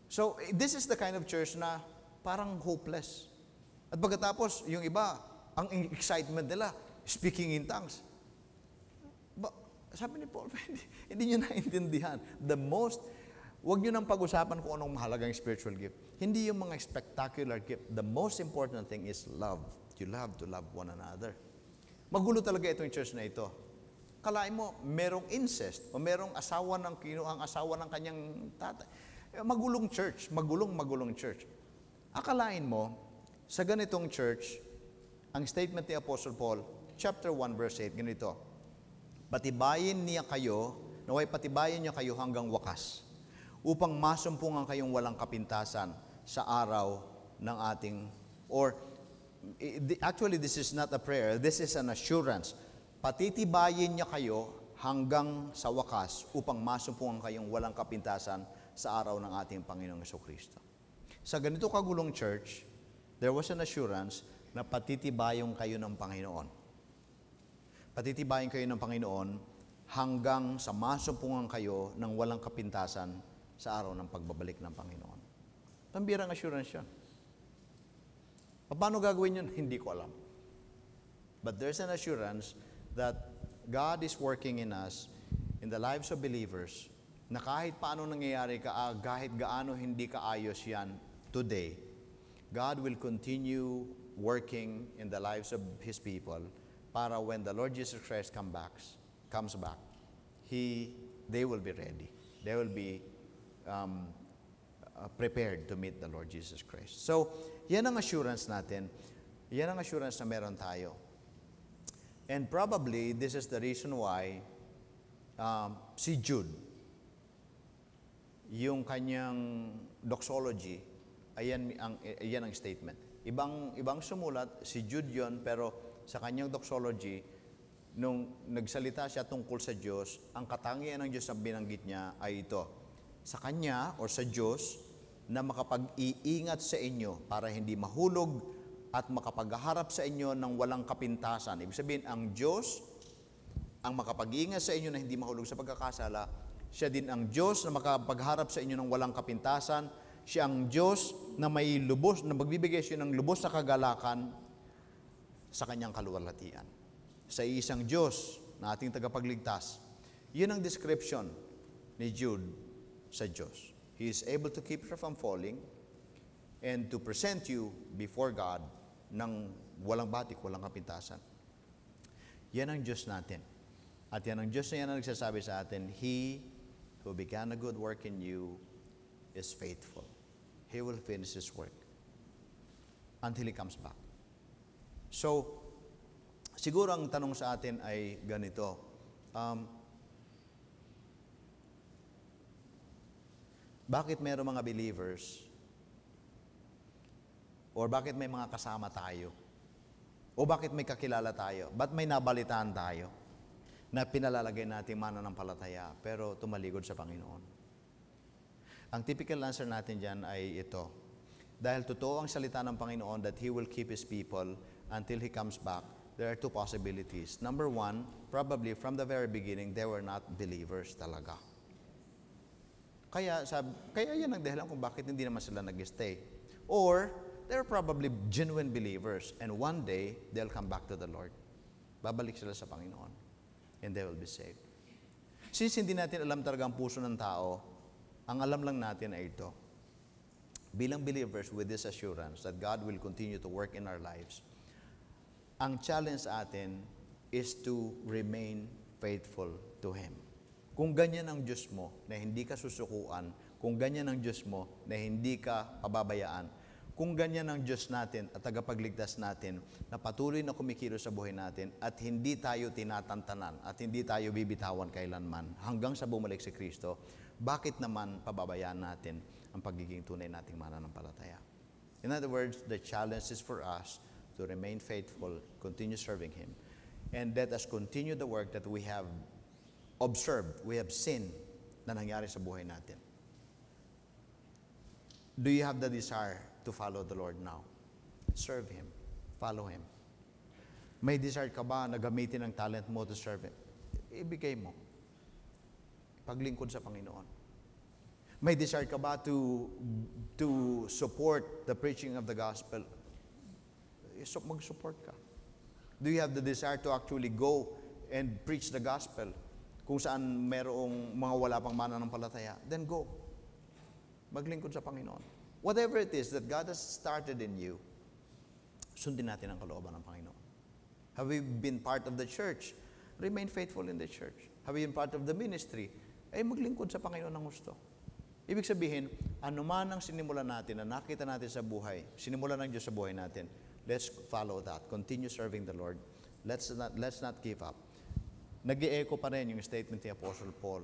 Speaker 4: So, this is the kind of church na parang hopeless. At pagkatapos, yung iba, ang excitement nila, speaking in tongues. Sabi ni Paul, hindi nyo naintindihan. Huwag nyo nang pag-usapan kung anong mahalagang spiritual gift. Hindi yung mga spectacular gift. The most important thing is love. You love to love one another. Magulo talaga itong church na ito. Kalain mo, merong incest o merong asawa ng kinuhang asawa ng kanyang tatay. Magulong church. Magulong church. Akalain mo, sa ganitong church, ang statement ni Apostle Paul, chapter 1, verse 8, ganito, patibayin niya kayo, naway patibayin niya kayo hanggang wakas, upang masumpungan kayong walang kapintasan sa araw ng ating, actually this is not a prayer, this is an assurance. Patitibayin niya kayo hanggang sa wakas upang masumpungan kayong walang kapintasan sa araw ng ating Panginoong Jesucristo. Sa ganito kagulong church, there was an assurance na patitibayin kayo ng Panginoon. Patitibayin kayo ng Panginoon hanggang sa masumpungan kayo ng walang kapintasan sa araw ng pagbabalik ng Panginoon. Pambirang assurance yun. Paano gagawin yun? Hindi ko alam. But there's an assurance that God is working in us, in the lives of believers, na kahit paano nangyayari kahit gaano hindi kaayos yan today, God will continue working in the lives of His people para when the Lord Jesus Christ comes back, they will be ready. They will be prepared to meet the Lord Jesus Christ. So, yan ang assurance natin. Yan ang assurance na meron tayo. And probably, this is the reason why si Jude, yung kanyang doxology, ayan ang statement. Ibang sumulat, si Jude yon, pero sa kanyang doxology, nung nagsalita siya tungkol sa Diyos, ang katangian ng Diyos na binanggit niya ay ito. Sa Kanya o sa Diyos na makapag-iingat sa inyo para hindi mahulog at makapagharap sa inyo ng walang kapintasan. Ibig sabihin, ang Diyos ang makapag-iingat sa inyo na hindi mahulog sa pagkakasala. Siya din ang Diyos na makapagharap sa inyo ng walang kapintasan. Siya ang Diyos na may lubos, na magbibigay siya ng lubos na kagalakan sa kanyang kaluwalhatian. Sa isang Diyos na ating tagapagligtas. Yun ang description ni Jude sa Diyos. He is able to keep you from falling and to present you before God ng walang batik, walang kapintasan. Yan ang Diyos natin. At yan ang Diyos na yan ang nagsasabi sa atin, He who began a good work in you is faithful. He will finish His work until He comes back. So, siguro ang tanong sa atin ay ganito. Bakit mayroong mga believers or bakit may mga kasama tayo o bakit may kakilala tayo, ba't may nabalitaan tayo na pinalalagay natin mananampalataya pero tumalikod sa Panginoon? Ang typical answer natin dyan ay ito. Dahil totoo ang salita ng Panginoon that He will keep His people until He comes back, there are two possibilities. Number one, probably from the very beginning, they were not believers talaga. Kaya yan ang dahilan kung bakit hindi naman sila nag-stay. Or, they're probably genuine believers and one day, they'll come back to the Lord. Babalik sila sa Panginoon and they will be saved. Since hindi natin alam talaga ang puso ng tao, ang alam lang natin ay ito. Bilang believers with this assurance that God will continue to work in our lives, ang challenge sa atin is to remain faithful to Him. Kung ganyan ang Diyos mo na hindi ka susukuan, kung ganyan ang Diyos mo na hindi ka pababayaan, kung ganyan ang Diyos natin at tagapagligtas natin na patuloy na kumikilos sa buhay natin at hindi tayo tinatantanan at hindi tayo bibitawan kailanman hanggang sa bumalik si Kristo, bakit naman pababayaan natin ang pagiging tunay nating mananampalataya? In other words, the challenge is for us to remain faithful, continue serving Him, and let us continue the work that we have observed, we have seen na nangyari sa buhay natin. Do you have the desire to follow the Lord now? Serve Him. Follow Him. May desire ka ba na gamitin ang talent mo to serve Him? Ibigay mo. Paglingkod sa Panginoon. May desire ka ba to support the preaching of the gospel? Mag-support ka. Do you have the desire to actually go and preach the gospel kung saan merong mga wala pang mananampalataya? Then go. Maglingkod sa Panginoon. Whatever it is that God has started in you, sundin natin ang kalooban ng Panginoon. Have we been part of the church? Remain faithful in the church. Have we been part of the ministry? Ay maglingkod sa Panginoon ng gusto. Ibig sabihin, anuman ang sinimulan natin na nakita natin sa buhay, sinimulan ng Diyos sa buhay natin, let's follow that. Continue serving the Lord. Let's not give up. Nag-i-echo pa rin yung statement ni Apostle Paul.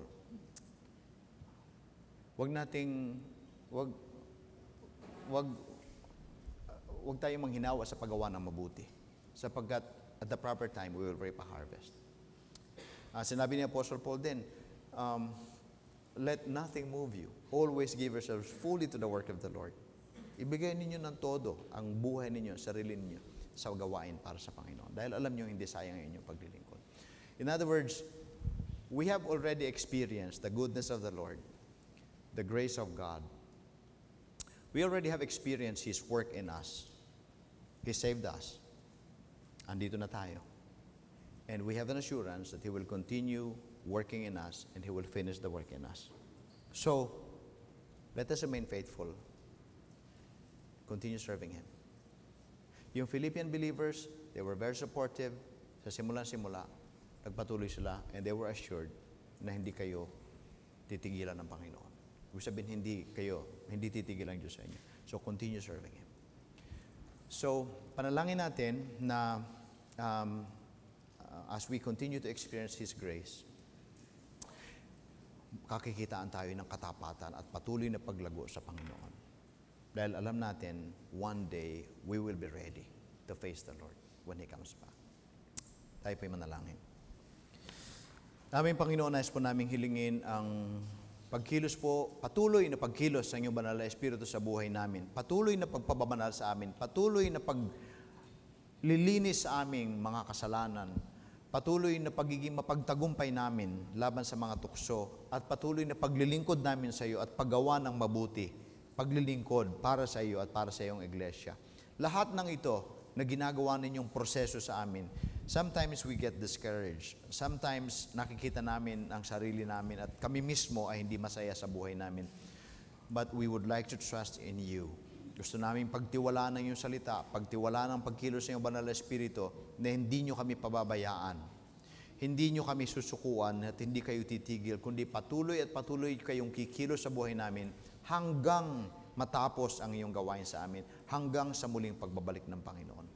Speaker 4: Wag tayong manghinawa sa paggawa ng mabuti. Sapagkat at the proper time, we will reap a harvest. Sinabi ni Apostle Paul din, let nothing move you. Always give yourselves fully to the work of the Lord. Ibigay ninyo ng todo ang buhay ninyo, sarili ninyo sa gawain para sa Panginoon. Dahil alam nyo, hindi sayang ang inyong paglilingkod. In other words, we have already experienced the goodness of the Lord, the grace of God. We already have experienced His work in us. He saved us. Andito na tayo. And we have an assurance that He will continue working in us and He will finish the work in us. So, let us remain faithful. Continue serving Him. Yung Philippian believers, they were very supportive. Sa simula, nagpatuloy sila and they were assured na hindi kayo titigilan ng Panginoon. Ibig sabihin, hindi titigil ang Diyos sa inyo. So, continue serving Him. So, panalangin natin na as we continue to experience His grace, kakikitaan tayo ng katapatan at patuloy na paglago sa Panginoon. Dahil alam natin, one day, we will be ready to face the Lord when He comes back. Tayo po'y manalangin. Aming Panginoon, nais po naming hilingin ang pagkilos po, patuloy na pagkilos sa inyong banal na Espiritu sa buhay namin. Patuloy na pagpapabanal sa amin. Patuloy na paglilinis sa aming mga kasalanan. patuloy na pagiging mapagtagumpay namin laban sa mga tukso, at patuloy na paglilingkod namin sa iyo at paggawa ng mabuti, paglilingkod para sa iyo at para sa iyong iglesia. Lahat ng ito na ginagawa ninyong proseso sa amin, sometimes we get discouraged. Sometimes nakikita namin ang sarili namin at kami mismo ay hindi masaya sa buhay namin. But we would like to trust in you. Gusto namin pagtiwalaan ng iyong salita, pagtiwalaan ng pagkilos ng iyong banal na Espiritu, na hindi nyo kami pababayaan. Hindi nyo kami susukuan at hindi kayo titigil, kundi patuloy at patuloy kayong kikilos sa buhay namin hanggang matapos ang iyong gawain sa amin, hanggang sa muling pagbabalik ng Panginoon.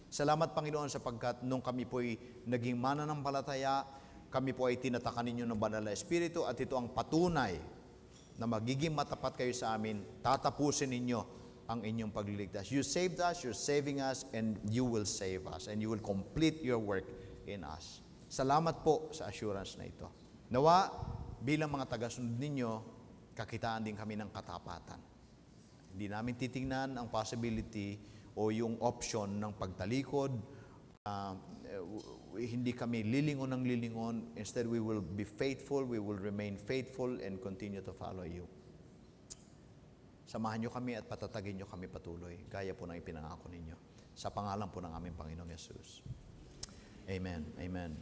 Speaker 4: Salamat, Panginoon, sapagkat nung kami po'y naging mananampalataya, kami po ay tinatakan ninyo ng banal na Espiritu, at ito ang patunay na magiging matapat kayo sa amin, tatapusin ninyo ang inyong pagliligtas. You saved us, you're saving us, and you will save us, and you will complete your work in us. Salamat po sa assurance na ito. Nawa, bilang mga tagasunod ninyo, kakitaan din kami ng katapatan. Hindi namin titingnan ang possibility o yung option ng pagtalikod. Hindi kami lilingon ng lilingon. Instead, we will be faithful, we will remain faithful and continue to follow you. Samahan nyo kami at patatagin nyo kami patuloy, gaya po ng ipinangako ninyo. Sa pangalan po ng aming Panginoong Yesus. Amen. Amen.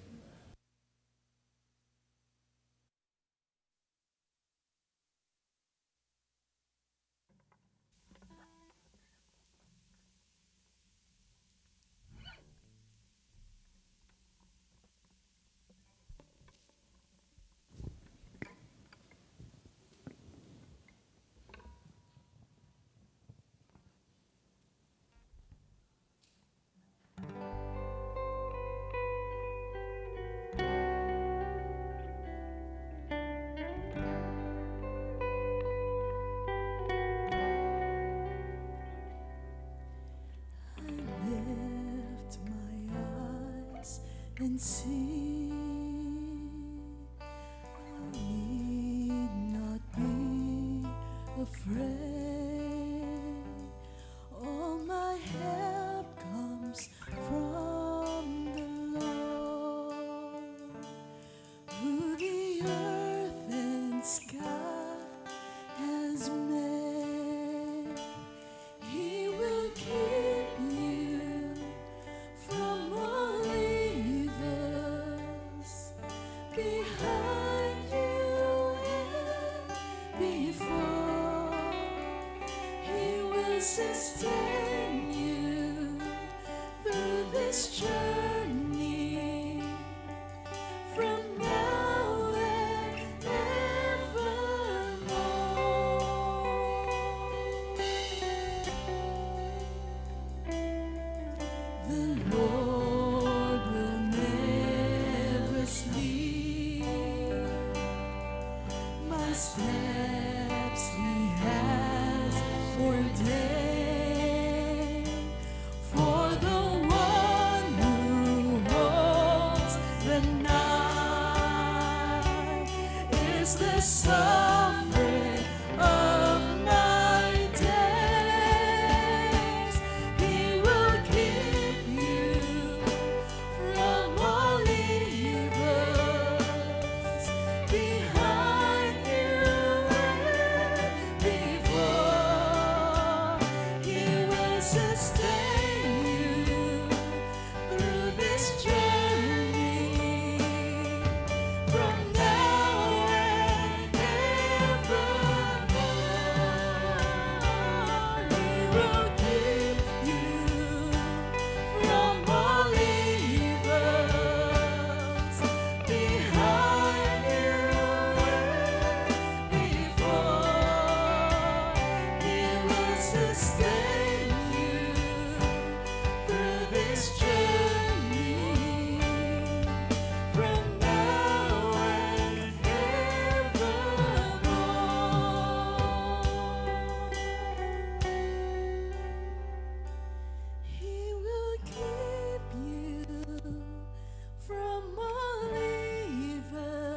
Speaker 1: And see, I need not be afraid. All my help comes from the Lord, who the earth and sky has made. He will keep you from all behind you and before. He will sustain you through this journey from now and evermore. The Lord will never sleep. My steps He has ordained. For the one who holds the night is the sovereign of my days. He will keep you from all evils, behind you and before. He will sustain you through this journey from now and evermore. He will keep you from all evils, behind you and before. He will sustain you through this journey from now and evermore. He will keep you from all evils,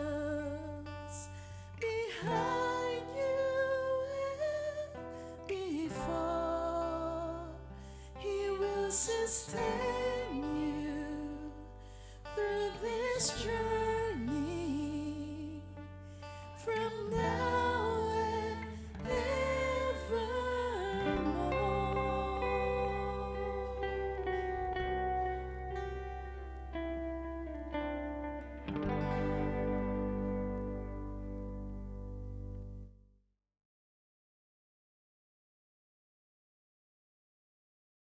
Speaker 1: behind you and before. He will sustain you through this strength.